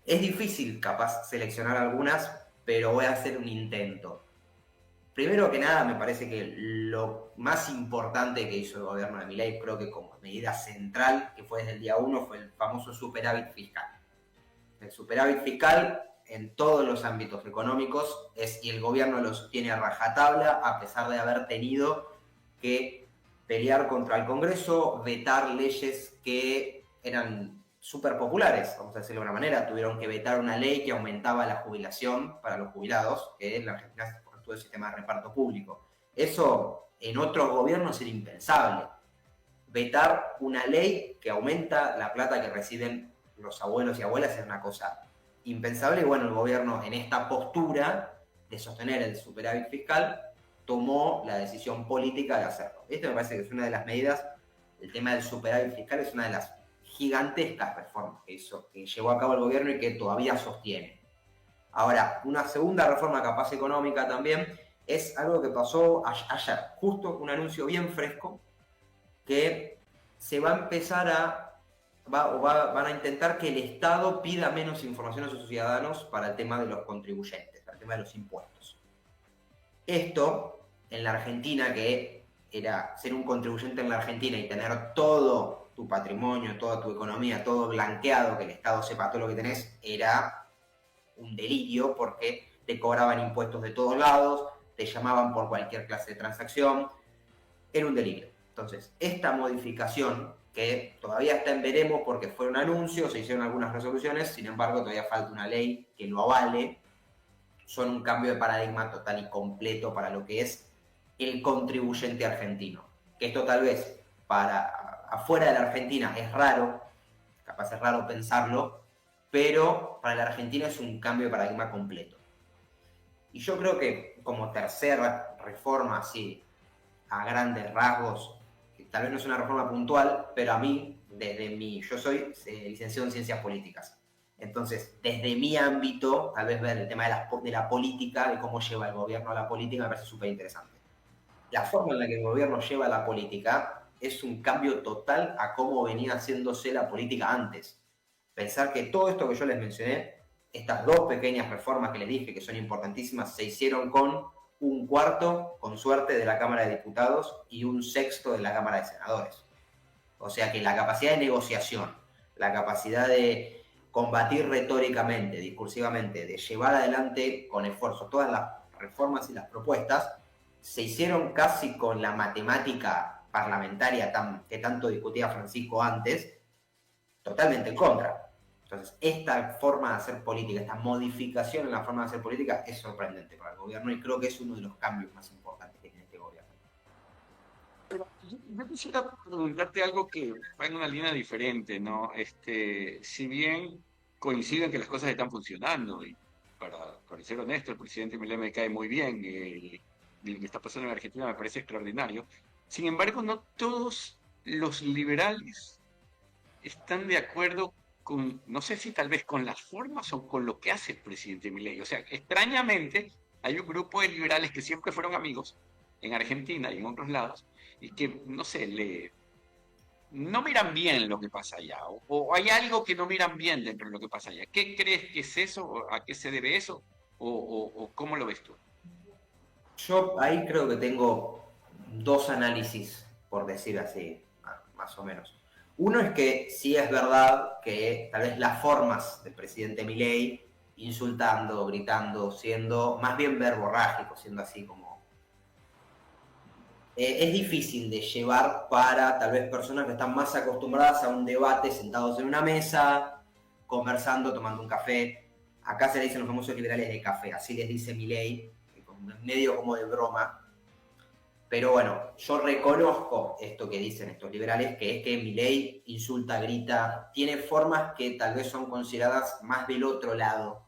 Es difícil, capaz, seleccionar algunas, pero voy a hacer un intento. Primero que nada, me parece que lo más importante que hizo el gobierno de Milei, creo que como medida central, que fue desde el día 1, fue el famoso superávit fiscal. El superávit fiscal en todos los ámbitos económicos y el gobierno lo sostiene a rajatabla, a pesar de haber tenido que pelear contra el Congreso, vetar leyes que eran súper populares, vamos a decirlo de una manera. Tuvieron que vetar una ley que aumentaba la jubilación para los jubilados, que en la Argentina se cortó el sistema de reparto público. Eso en otros gobiernos era impensable. Vetar una ley que aumenta la plata que reciben los abuelos y abuelas es una cosa impensable. Y bueno, el gobierno en esta postura de sostener el superávit fiscal tomó la decisión política de hacerlo. Esto me parece que es una de las medidas. El tema del superávit fiscal es una de las gigantescas reformas que llevó a cabo el gobierno y que todavía sostiene. Ahora, una segunda reforma capaz económica también es algo que pasó ayer, justo un anuncio bien fresco, que se va a empezar van a intentar que el Estado pida menos información a sus ciudadanos para el tema de los contribuyentes, para el tema de los impuestos. Esto, en la Argentina, que era ser un contribuyente en la Argentina y tener todo tu patrimonio, toda tu economía, todo blanqueado, que el Estado sepa todo lo que tenés, era un delirio porque te cobraban impuestos de todos lados, te llamaban por cualquier clase de transacción, era un delirio. Entonces, esta modificación, que todavía está en veremos porque fue un anuncio, se hicieron algunas resoluciones, sin embargo todavía falta una ley que lo avale, son un cambio de paradigma total y completo para lo que es el contribuyente argentino. Que esto tal vez para afuera de la Argentina es raro, capaz es raro pensarlo, pero para la Argentina es un cambio de paradigma completo. Y yo creo que como tercera reforma, así, a grandes rasgos, que tal vez no es una reforma puntual, pero a mí, yo soy licenciado en Ciencias Políticas. Entonces, desde mi ámbito, tal vez ver el tema de la política, de cómo lleva el gobierno a la política, me parece súper interesante. La forma en la que el gobierno lleva la política es un cambio total a cómo venía haciéndose la política antes. Pensar que todo esto que yo les mencioné, estas dos pequeñas reformas que les dije que son importantísimas, se hicieron con un cuarto, con suerte, de la Cámara de Diputados y un sexto de la Cámara de Senadores. O sea que la capacidad de negociación, la capacidad de combatir retóricamente, discursivamente, de llevar adelante con esfuerzo todas las reformas y las propuestas, se hicieron casi con la matemática parlamentaria que tanto discutía Francisco antes, totalmente en contra. Entonces, esta forma de hacer política, esta modificación en la forma de hacer política es sorprendente para el gobierno y creo que es uno de los cambios más importantes que tiene este gobierno. Pero yo quisiera preguntarte algo que va en una línea diferente, ¿no? Si bien coinciden que las cosas están funcionando, y para ser honesto, el presidente Milei me cae muy bien, lo que está pasando en Argentina me parece extraordinario. Sin embargo, no todos los liberales están de acuerdo con, no sé si tal vez con las formas o con lo que hace el presidente Milei. O sea, extrañamente, hay un grupo de liberales que siempre fueron amigos en Argentina y en otros lados, y que, no sé, no miran bien lo que pasa allá, o hay algo que no miran bien dentro de lo que pasa allá. ¿Qué crees que es eso? ¿A qué se debe eso? ¿O cómo lo ves tú? Yo ahí creo que tengo dos análisis, por decir así, más o menos. Uno es que sí es verdad que tal vez las formas del presidente Milei, insultando, gritando, siendo más bien verborrágico, siendo así como... es difícil de llevar para tal vez personas que están más acostumbradas a un debate sentados en una mesa, conversando, tomando un café. Acá se le dicen los famosos liberales de café, así les dice Milei, medio como de broma. Pero bueno, yo reconozco esto que dicen estos liberales, que es que Milei insulta, grita, tiene formas que tal vez son consideradas más del otro lado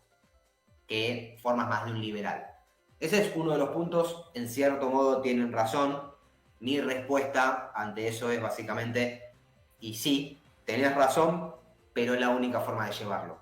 que formas más de un liberal. Ese es uno de los puntos, en cierto modo tienen razón. Mi respuesta ante eso es básicamente, y sí, tenés razón, pero es la única forma de llevarlo.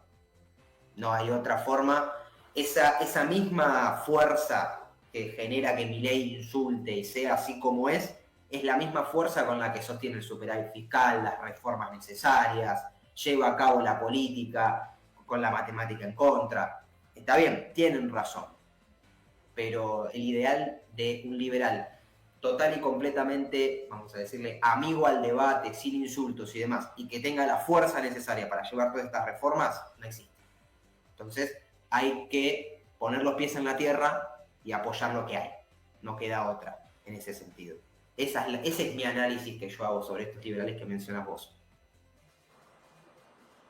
No hay otra forma. Esa misma fuerza que genera que Milei insulte y sea así como es la misma fuerza con la que sostiene el superávit fiscal, las reformas necesarias, lleva a cabo la política con la matemática en contra. Está bien, tienen razón, pero el ideal de un liberal total y completamente, vamos a decirle, amigo al debate, sin insultos y demás, y que tenga la fuerza necesaria para llevar todas estas reformas, no existe. Entonces hay que poner los pies en la tierra y apoyar lo que hay. No queda otra en ese sentido. Ese es mi análisis que yo hago sobre estos liberales que mencionas vos.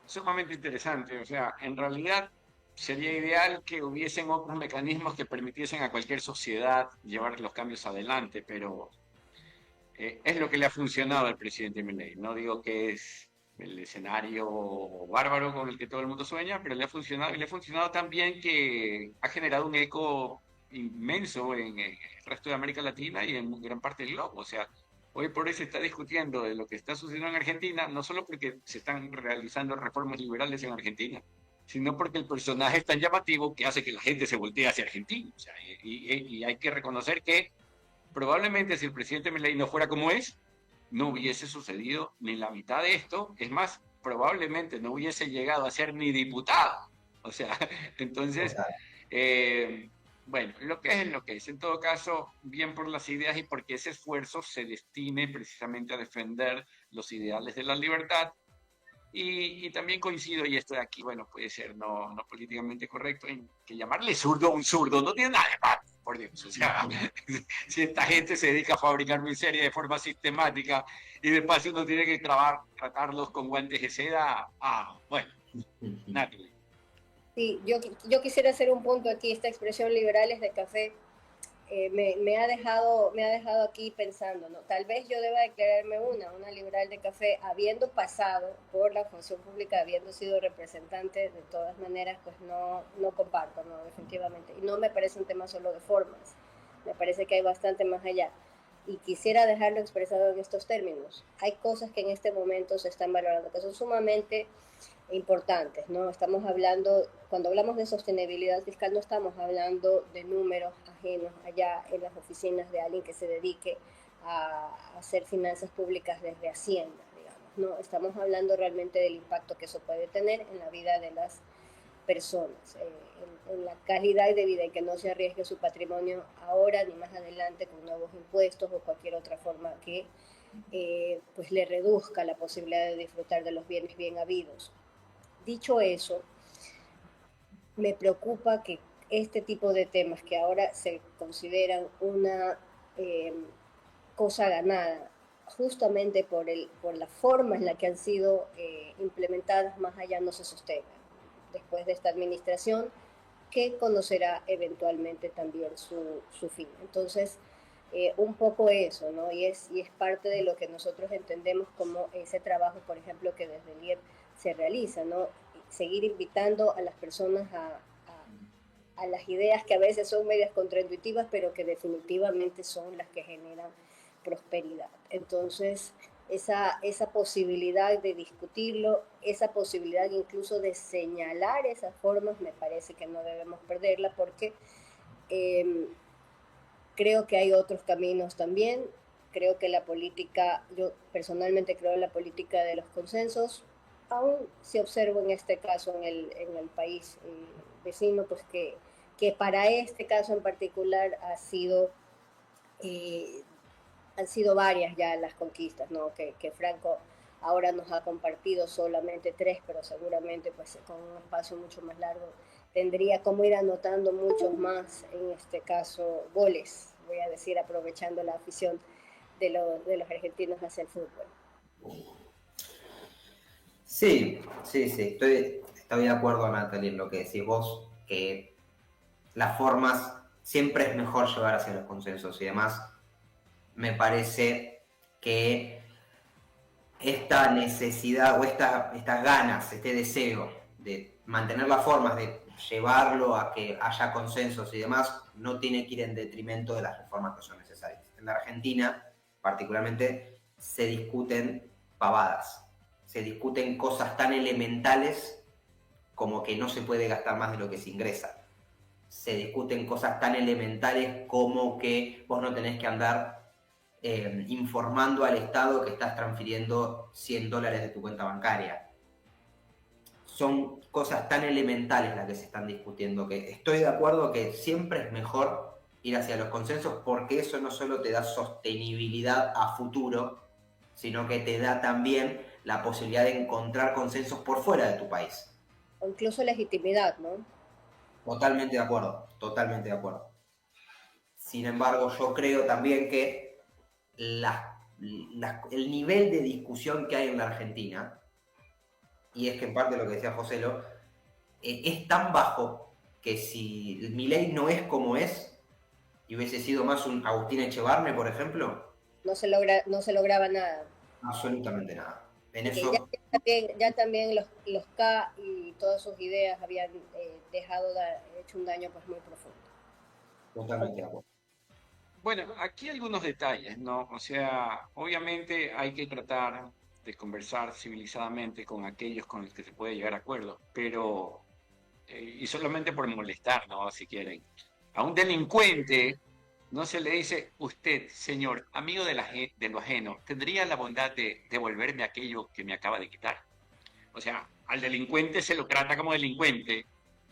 Sumamente interesante. O sea, en realidad sería ideal que hubiesen otros mecanismos que permitiesen a cualquier sociedad llevar los cambios adelante, pero es lo que le ha funcionado al presidente Milei. No digo que es el escenario bárbaro con el que todo el mundo sueña, pero le ha funcionado, y le ha funcionado tan bien que ha generado un eco inmenso en el resto de América Latina y en gran parte del globo. O sea, hoy por hoy se está discutiendo de lo que está sucediendo en Argentina, no solo porque se están realizando reformas liberales en Argentina, sino porque el personaje es tan llamativo que hace que la gente se voltee hacia Argentina. O sea, y hay que reconocer que probablemente si el presidente Milei no fuera como es, no hubiese sucedido ni la mitad de esto. Es más, probablemente no hubiese llegado a ser ni diputado. O sea, entonces, bueno, lo que es lo que es. En todo caso, bien por las ideas y porque ese esfuerzo se destine precisamente a defender los ideales de la libertad. Y también coincido, y esto de aquí, bueno, puede ser no políticamente correcto, en que llamarle zurdo a un zurdo no tiene nada de malo, por Dios. O sea, si esta gente se dedica a fabricar miseria de forma sistemática y de paso uno tiene que tratarlos con guantes de seda, bueno, nada. Sí, yo quisiera hacer un punto aquí. Esta expresión liberales de café me ha dejado aquí pensando, ¿no? Tal vez yo deba declararme una liberal de café, habiendo pasado por la función pública, habiendo sido representante. De todas maneras, pues no comparto, no, definitivamente. Y no me parece un tema solo de formas, me parece que hay bastante más allá. Y quisiera dejarlo expresado en estos términos. Hay cosas que en este momento se están valorando, que son sumamente importantes, ¿no? Estamos hablando, cuando hablamos de sostenibilidad fiscal, no estamos hablando de números ajenos allá en las oficinas de alguien que se dedique a hacer finanzas públicas desde Hacienda, digamos, ¿no? Estamos hablando realmente del impacto que eso puede tener en la vida de las personas, en la calidad de vida, y que no se arriesgue su patrimonio ahora ni más adelante con nuevos impuestos o cualquier otra forma que pues le reduzca la posibilidad de disfrutar de los bienes bien habidos. Dicho eso, me preocupa que este tipo de temas que ahora se consideran una cosa ganada, justamente por la forma en la que han sido implementadas, más allá no se sostengan. Después de esta administración, que conocerá eventualmente también su fin. Entonces, un poco eso, ¿no? Y es parte de lo que nosotros entendemos como ese trabajo, por ejemplo, que desde el IEP se realiza, ¿no? Seguir invitando a las personas a las ideas que a veces son medias contraintuitivas, pero que definitivamente son las que generan prosperidad. Entonces, esa posibilidad de discutirlo, esa posibilidad incluso de señalar esas formas, me parece que no debemos perderla, porque creo que hay otros caminos también. Creo que la política, yo personalmente creo en la política de los consensos, aún si observo en este caso en el país vecino, pues que para este caso en particular han sido varias ya las conquistas, ¿no? Que Franco ahora nos ha compartido solamente 3, pero seguramente pues con un espacio mucho más largo tendría como ir anotando muchos más, en este caso goles, voy a decir, aprovechando la afición de los argentinos hacia el fútbol. Sí, estoy de acuerdo, Natalie, en lo que decís vos, que las formas siempre es mejor llevar hacia los consensos y demás. Me parece que esta necesidad o estas ganas, este deseo de mantener las formas, de llevarlo a que haya consensos y demás, no tiene que ir en detrimento de las reformas que son necesarias. En la Argentina, particularmente, se discuten pavadas, se discuten cosas tan elementales como que no se puede gastar más de lo que se ingresa. Se discuten cosas tan elementales como que vos no tenés que andar informando al Estado que estás transfiriendo $100 de tu cuenta bancaria. Son cosas tan elementales las que se están discutiendo, que estoy de acuerdo que siempre es mejor ir hacia los consensos, porque eso no solo te da sostenibilidad a futuro, sino que te da también la posibilidad de encontrar consensos por fuera de tu país. O incluso legitimidad, ¿no? Totalmente de acuerdo, totalmente de acuerdo. Sin embargo, yo creo también que el nivel de discusión que hay en la Argentina, y es que en parte lo que decía Joselo, es tan bajo que si Milei no es como es y hubiese sido más un Agustín Echevarne, por ejemplo, no se lograba nada. Absolutamente nada. En eso... ya también los K y todas sus ideas habían hecho un daño pues muy profundo. Totalmente de acuerdo. Bueno, aquí algunos detalles, ¿no? O sea, obviamente hay que tratar de conversar civilizadamente con aquellos con los que se puede llegar a acuerdo, pero y solamente por molestar, ¿no? Si quieren. A un delincuente no se le dice, usted, señor, amigo de lo ajeno, ¿tendría la bondad de devolverme aquello que me acaba de quitar? O sea, al delincuente se lo trata como delincuente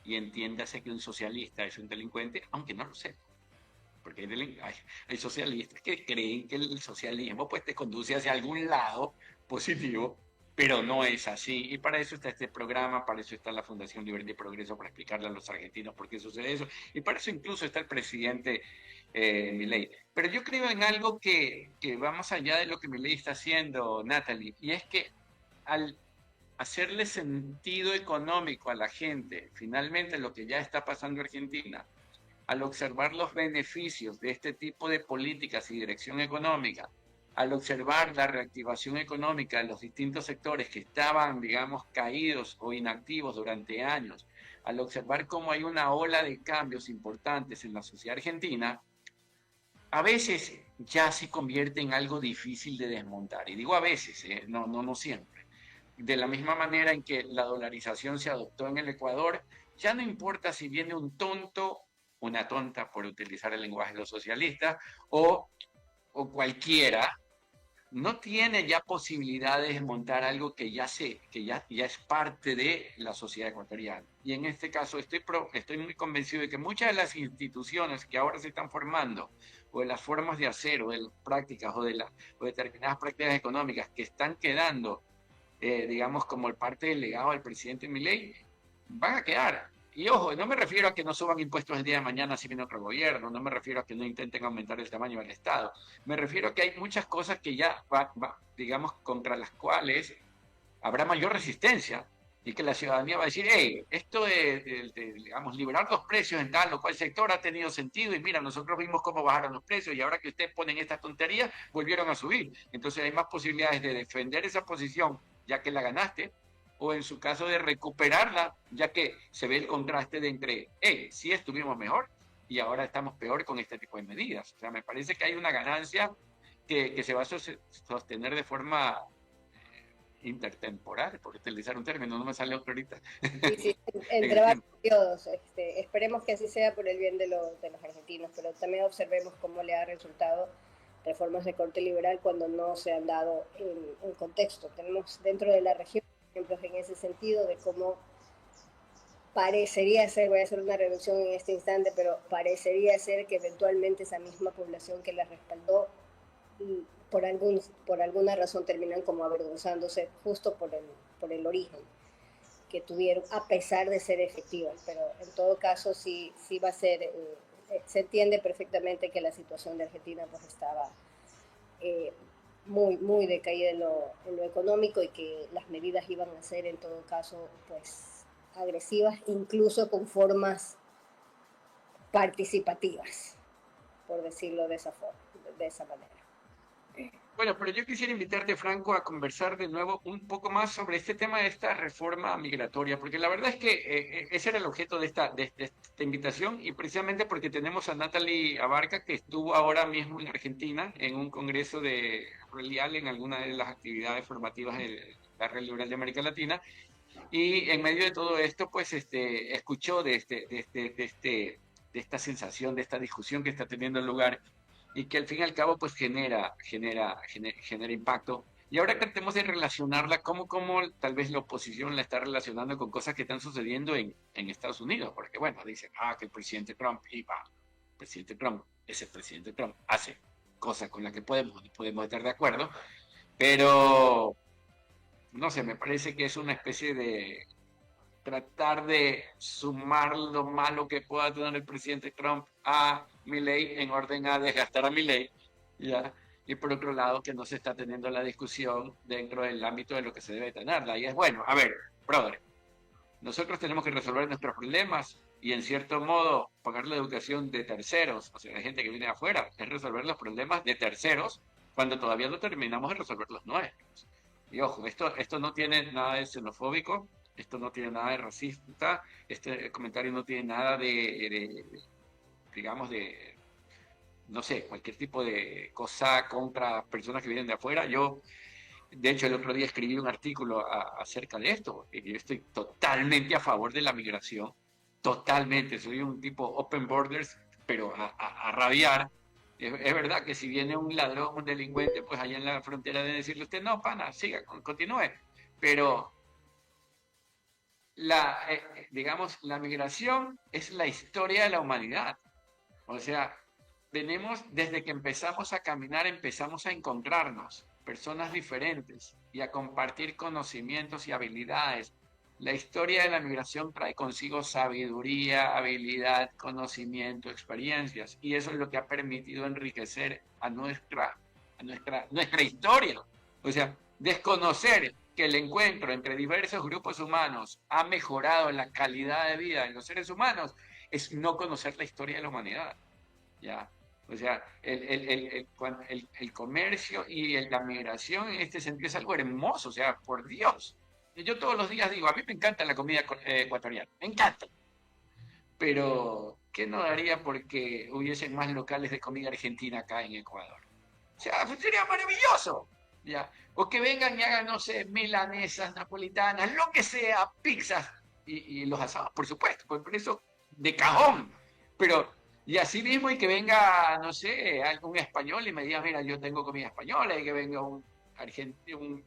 y entiéndase que un socialista es un delincuente, aunque no lo sepa. Porque hay socialistas que creen que el socialismo pues te conduce hacia algún lado positivo, pero no es así. Y para eso está este programa, para eso está la Fundación Libertad y Progreso, para explicarle a los argentinos por qué sucede eso. Y para eso incluso está el presidente Milei. Pero yo creo en algo que va más allá de lo que Milei está haciendo, Natalie, y es que al hacerle sentido económico a la gente, finalmente lo que ya está pasando en Argentina, al observar los beneficios de este tipo de políticas y dirección económica, al observar la reactivación económica de los distintos sectores que estaban, digamos, caídos o inactivos durante años, al observar cómo hay una ola de cambios importantes en la sociedad argentina, a veces ya se convierte en algo difícil de desmontar. Y digo a veces, no siempre. De la misma manera en que la dolarización se adoptó en el Ecuador, ya no importa si viene un tonto, una tonta, por utilizar el lenguaje de los socialistas, o cualquiera, no tiene ya posibilidad de desmontar algo que ya es parte de la sociedad ecuatoriana. Y en este caso estoy muy convencido de que muchas de las instituciones que ahora se están formando, o de las formas de hacer, o de las prácticas, o de determinadas prácticas económicas que están quedando, digamos, como parte del legado del presidente Milei, van a quedar. Y ojo, no me refiero a que no suban impuestos el día de mañana si viene otro gobierno, no me refiero a que no intenten aumentar el tamaño del Estado, me refiero a que hay muchas cosas que ya, digamos, contra las cuales habrá mayor resistencia y que la ciudadanía va a decir, hey, esto de digamos, liberar los precios en tal o cual sector ha tenido sentido y mira, nosotros vimos cómo bajaron los precios y ahora que ustedes ponen estas tonterías, volvieron a subir. Entonces hay más posibilidades de defender esa posición ya que la ganaste, o en su caso de recuperarla, ya que se ve el contraste de entre, sí estuvimos mejor y ahora estamos peor con este tipo de medidas. O sea, me parece que hay una ganancia que se va a sostener de forma intertemporal, por utilizar un término, no me sale otro ahorita. Sí, entre varios periodos. Esperemos que así sea por el bien de los argentinos, pero también observemos cómo le ha resultado reformas de corte liberal cuando no se han dado en contexto. Tenemos dentro de la región ejemplos en ese sentido de cómo parecería ser, voy a hacer una reducción en este instante, pero parecería ser que eventualmente esa misma población que la respaldó por alguna razón terminan como avergonzándose justo por el origen que tuvieron, a pesar de ser efectivas. Pero en todo caso sí va a ser, se entiende perfectamente que la situación de Argentina pues estaba muy decaída en lo económico y que las medidas iban a ser en todo caso pues agresivas, incluso con formas participativas, por decirlo de esa forma, de esa manera. Bueno, pero yo quisiera invitarte, Franco, a conversar de nuevo un poco más sobre este tema de esta reforma migratoria, porque la verdad es que ese era el objeto de esta invitación, y precisamente porque tenemos a Natalie Abarca, que estuvo ahora mismo en Argentina en un congreso de Relial, en alguna de las actividades formativas de la Red Liberal de América Latina, y en medio de todo esto, pues escuchó de esta sensación, de esta discusión que está teniendo lugar, y que al fin y al cabo pues genera impacto. Y ahora tratemos de relacionarla como tal vez la oposición la está relacionando con cosas que están sucediendo en Estados Unidos, porque bueno, dicen, que el presidente Trump, ese presidente Trump hace cosas con las que podemos estar de acuerdo, pero no sé, me parece que es una especie de tratar de sumar lo malo que pueda tener el presidente Trump a Milei en orden a desgastar a Milei, ¿ya? Y por otro lado que no se está teniendo la discusión dentro del ámbito de lo que se debe tenerla. Y es bueno, a ver, brother, nosotros tenemos que resolver nuestros problemas y en cierto modo pagar la educación de terceros, o sea, de gente que viene de afuera, es resolver los problemas de terceros cuando todavía no terminamos de resolver los nuestros. Y ojo, esto no tiene nada de xenofóbico, esto no tiene nada de racista, este comentario no tiene nada digamos, no sé, cualquier tipo de cosa contra personas que vienen de afuera. Yo, de hecho, el otro día escribí un artículo acerca de esto, y yo estoy totalmente a favor de la migración, totalmente, soy un tipo open borders, pero a rabiar. Es verdad que si viene un ladrón, un delincuente, pues allá en la frontera de decirle usted, no, pana, siga, continúe. Pero digamos, la migración es la historia de la humanidad. O sea, desde que empezamos a caminar, empezamos a encontrarnos, personas diferentes, y a compartir conocimientos y habilidades. La historia de la migración trae consigo sabiduría, habilidad, conocimiento, experiencias, y eso es lo que ha permitido enriquecer a nuestra historia. O sea, desconocer que el encuentro entre diversos grupos humanos ha mejorado la calidad de vida de los seres humanos es no conocer la historia de la humanidad. ¿Ya? O sea, el comercio y la migración en este sentido es algo hermoso, o sea, por Dios. Yo todos los días digo, a mí me encanta la comida ecuatoriana, me encanta. Pero, ¿qué no daría porque hubiesen más locales de comida argentina acá en Ecuador? O sea, sería maravilloso. ¿Ya? O que vengan y hagan, no sé, milanesas, napolitanas, lo que sea, pizzas y los asados, por supuesto, por eso de cajón. Pero, y así mismo, y que venga, no sé, algún español y me diga, mira, yo tengo comida española, y que venga un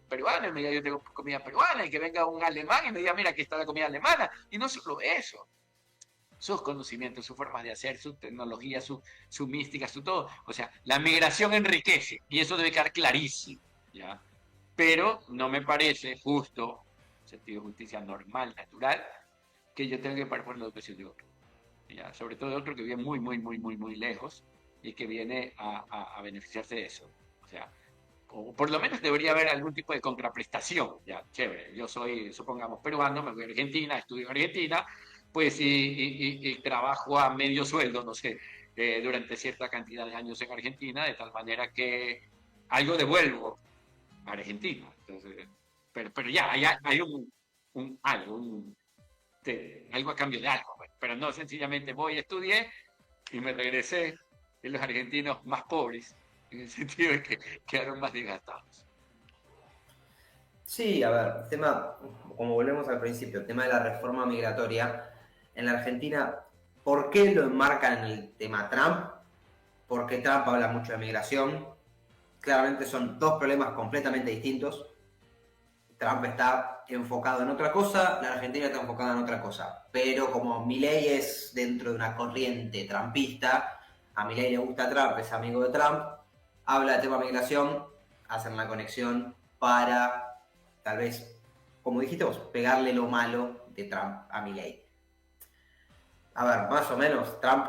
peruano y me diga, yo tengo comida peruana, y que venga un alemán y me diga, mira, aquí está la comida alemana. Y no solo eso, sus conocimientos, sus formas de hacer, su tecnología, su mística, su todo. O sea, la migración enriquece y eso debe quedar clarísimo, ¿ya? Pero no me parece justo, sentido de justicia normal, natural, que yo tenga que pagar por la educación de otro. ¿Ya? Sobre todo de otro que vive muy, muy, muy, muy, muy lejos y que viene a beneficiarse de eso. O sea, o por lo menos debería haber algún tipo de contraprestación. Ya, chévere, yo soy, supongamos, peruano, me voy a Argentina, estudio en Argentina, pues y trabajo a medio sueldo, no sé, durante cierta cantidad de años en Argentina, de tal manera que algo devuelvo a Argentina. Entonces, pero ya, hay algo a cambio de algo, pero no sencillamente voy, estudié y me regresé, y los argentinos más pobres, en el sentido de que quedaron más desgastados. Sí, a ver, el tema, como volvemos al principio, el tema de la reforma migratoria en la Argentina, ¿por qué lo enmarcan en el tema Trump? Porque Trump habla mucho de migración. Claramente son dos problemas completamente distintos. Trump está enfocado en otra cosa, la Argentina está enfocada en otra cosa. Pero como Milei es dentro de una corriente trumpista, a Milei le gusta Trump, es amigo de Trump, habla de tema migración, hacen la conexión para, tal vez, como dijiste vos, pegarle lo malo de Trump a Milei. A ver, más o menos, Trump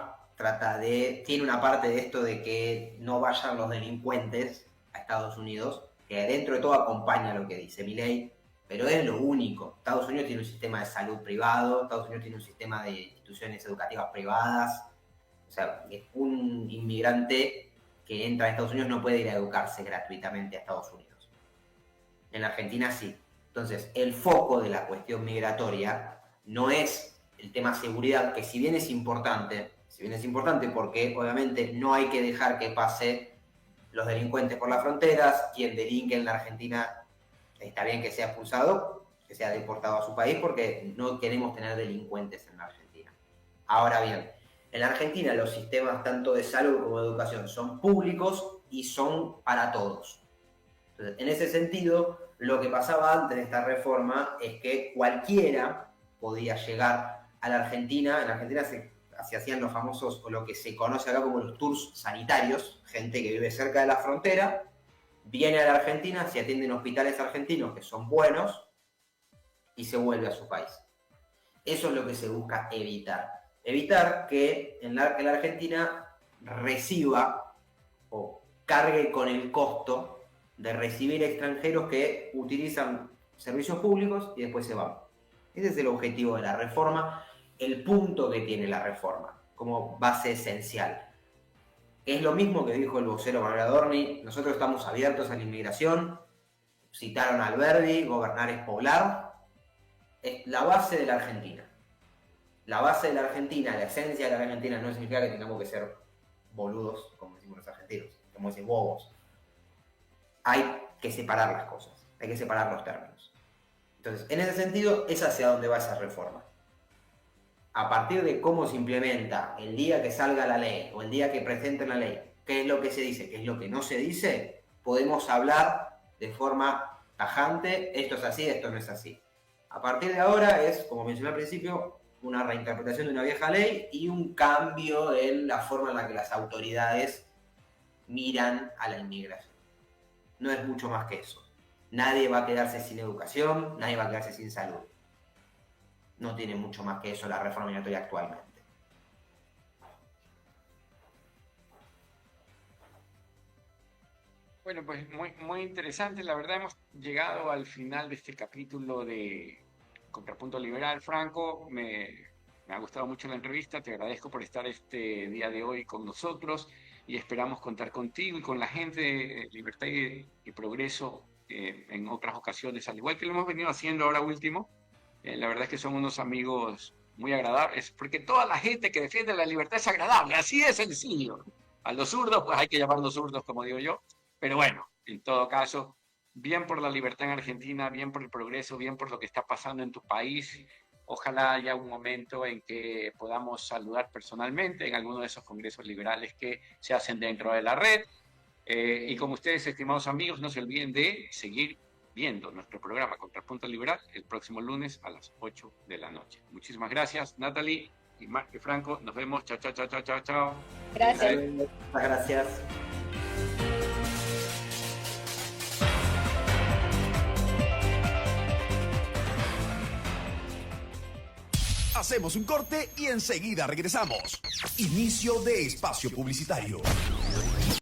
tiene una parte de esto de que no vayan los delincuentes a Estados Unidos, que dentro de todo acompaña lo que dice Milei, pero es lo único. Estados Unidos tiene un sistema de salud privado, Estados Unidos tiene un sistema de instituciones educativas privadas. O sea, un inmigrante que entra a Estados Unidos no puede ir a educarse gratuitamente a Estados Unidos. En la Argentina sí. Entonces, el foco de la cuestión migratoria no es el tema seguridad, que si bien es importante porque obviamente no hay que dejar que pase los delincuentes por las fronteras, quien delinque en la Argentina está bien que sea expulsado, que sea deportado a su país, porque no queremos tener delincuentes en la Argentina. Ahora bien, en la Argentina los sistemas tanto de salud como de educación son públicos y son para todos. Entonces, en ese sentido, lo que pasaba antes de esta reforma es que cualquiera podía llegar a la Argentina. En la Argentina se hacían los famosos, o lo que se conoce acá como los tours sanitarios, gente que vive cerca de la frontera, viene a la Argentina, se atiende en hospitales argentinos que son buenos y se vuelve a su país. Eso es lo que se busca evitar. Evitar que en la Argentina reciba o cargue con el costo de recibir extranjeros que utilizan servicios públicos y después se van. Ese es el objetivo de la reforma, el punto que tiene la reforma como base esencial. Es lo mismo que dijo el vocero Manuel Adorni: nosotros estamos abiertos a la inmigración. Citaron a Alberdi, gobernar es poblar. Es la base de la Argentina. La base de la Argentina, la esencia de la Argentina, no significa que tengamos que ser boludos, como decimos los argentinos, como decir bobos. Hay que separar las cosas, hay que separar los términos. Entonces, en ese sentido, es hacia donde va esa reforma. a partir de cómo se implementa el día que salga la ley o el día que presenten la ley, qué es lo que se dice, qué es lo que no se dice, podemos hablar de forma tajante, esto es así, esto no es así. A partir de ahora es, como mencioné al principio, una reinterpretación de una vieja ley y un cambio en la forma en la que las autoridades miran a la inmigración. No es mucho más que eso. Nadie va a quedarse sin educación, nadie va a quedarse sin salud. No tiene mucho más que eso la reforma migratoria actualmente. Bueno, pues muy interesante. La verdad hemos llegado al final de este capítulo de Contrapunto Liberal. Franco, me ha gustado mucho la entrevista. Te agradezco por estar este día de hoy con nosotros y esperamos contar contigo y con la gente de Libertad y Progreso en otras ocasiones, al igual que lo hemos venido haciendo ahora último. La verdad es que son unos amigos muy agradables, porque toda la gente que defiende la libertad es agradable, así de sencillo. A los zurdos, pues hay que llamarlos zurdos, como digo yo. Pero bueno, en todo caso, bien por la libertad en Argentina, bien por el progreso, bien por lo que está pasando en tu país. Ojalá haya un momento en que podamos saludar personalmente en alguno de esos congresos liberales que se hacen dentro de la red. Y como ustedes, estimados amigos, no se olviden de seguir viendo nuestro programa Contrapunto Liberal el próximo lunes a las 8 de la noche. Muchísimas gracias, Natalie y Marc y Franco. Nos vemos. Chao, chao, chao, chao, chao, chao. Gracias. Muchas gracias. Hacemos un corte y enseguida regresamos. Inicio de espacio publicitario.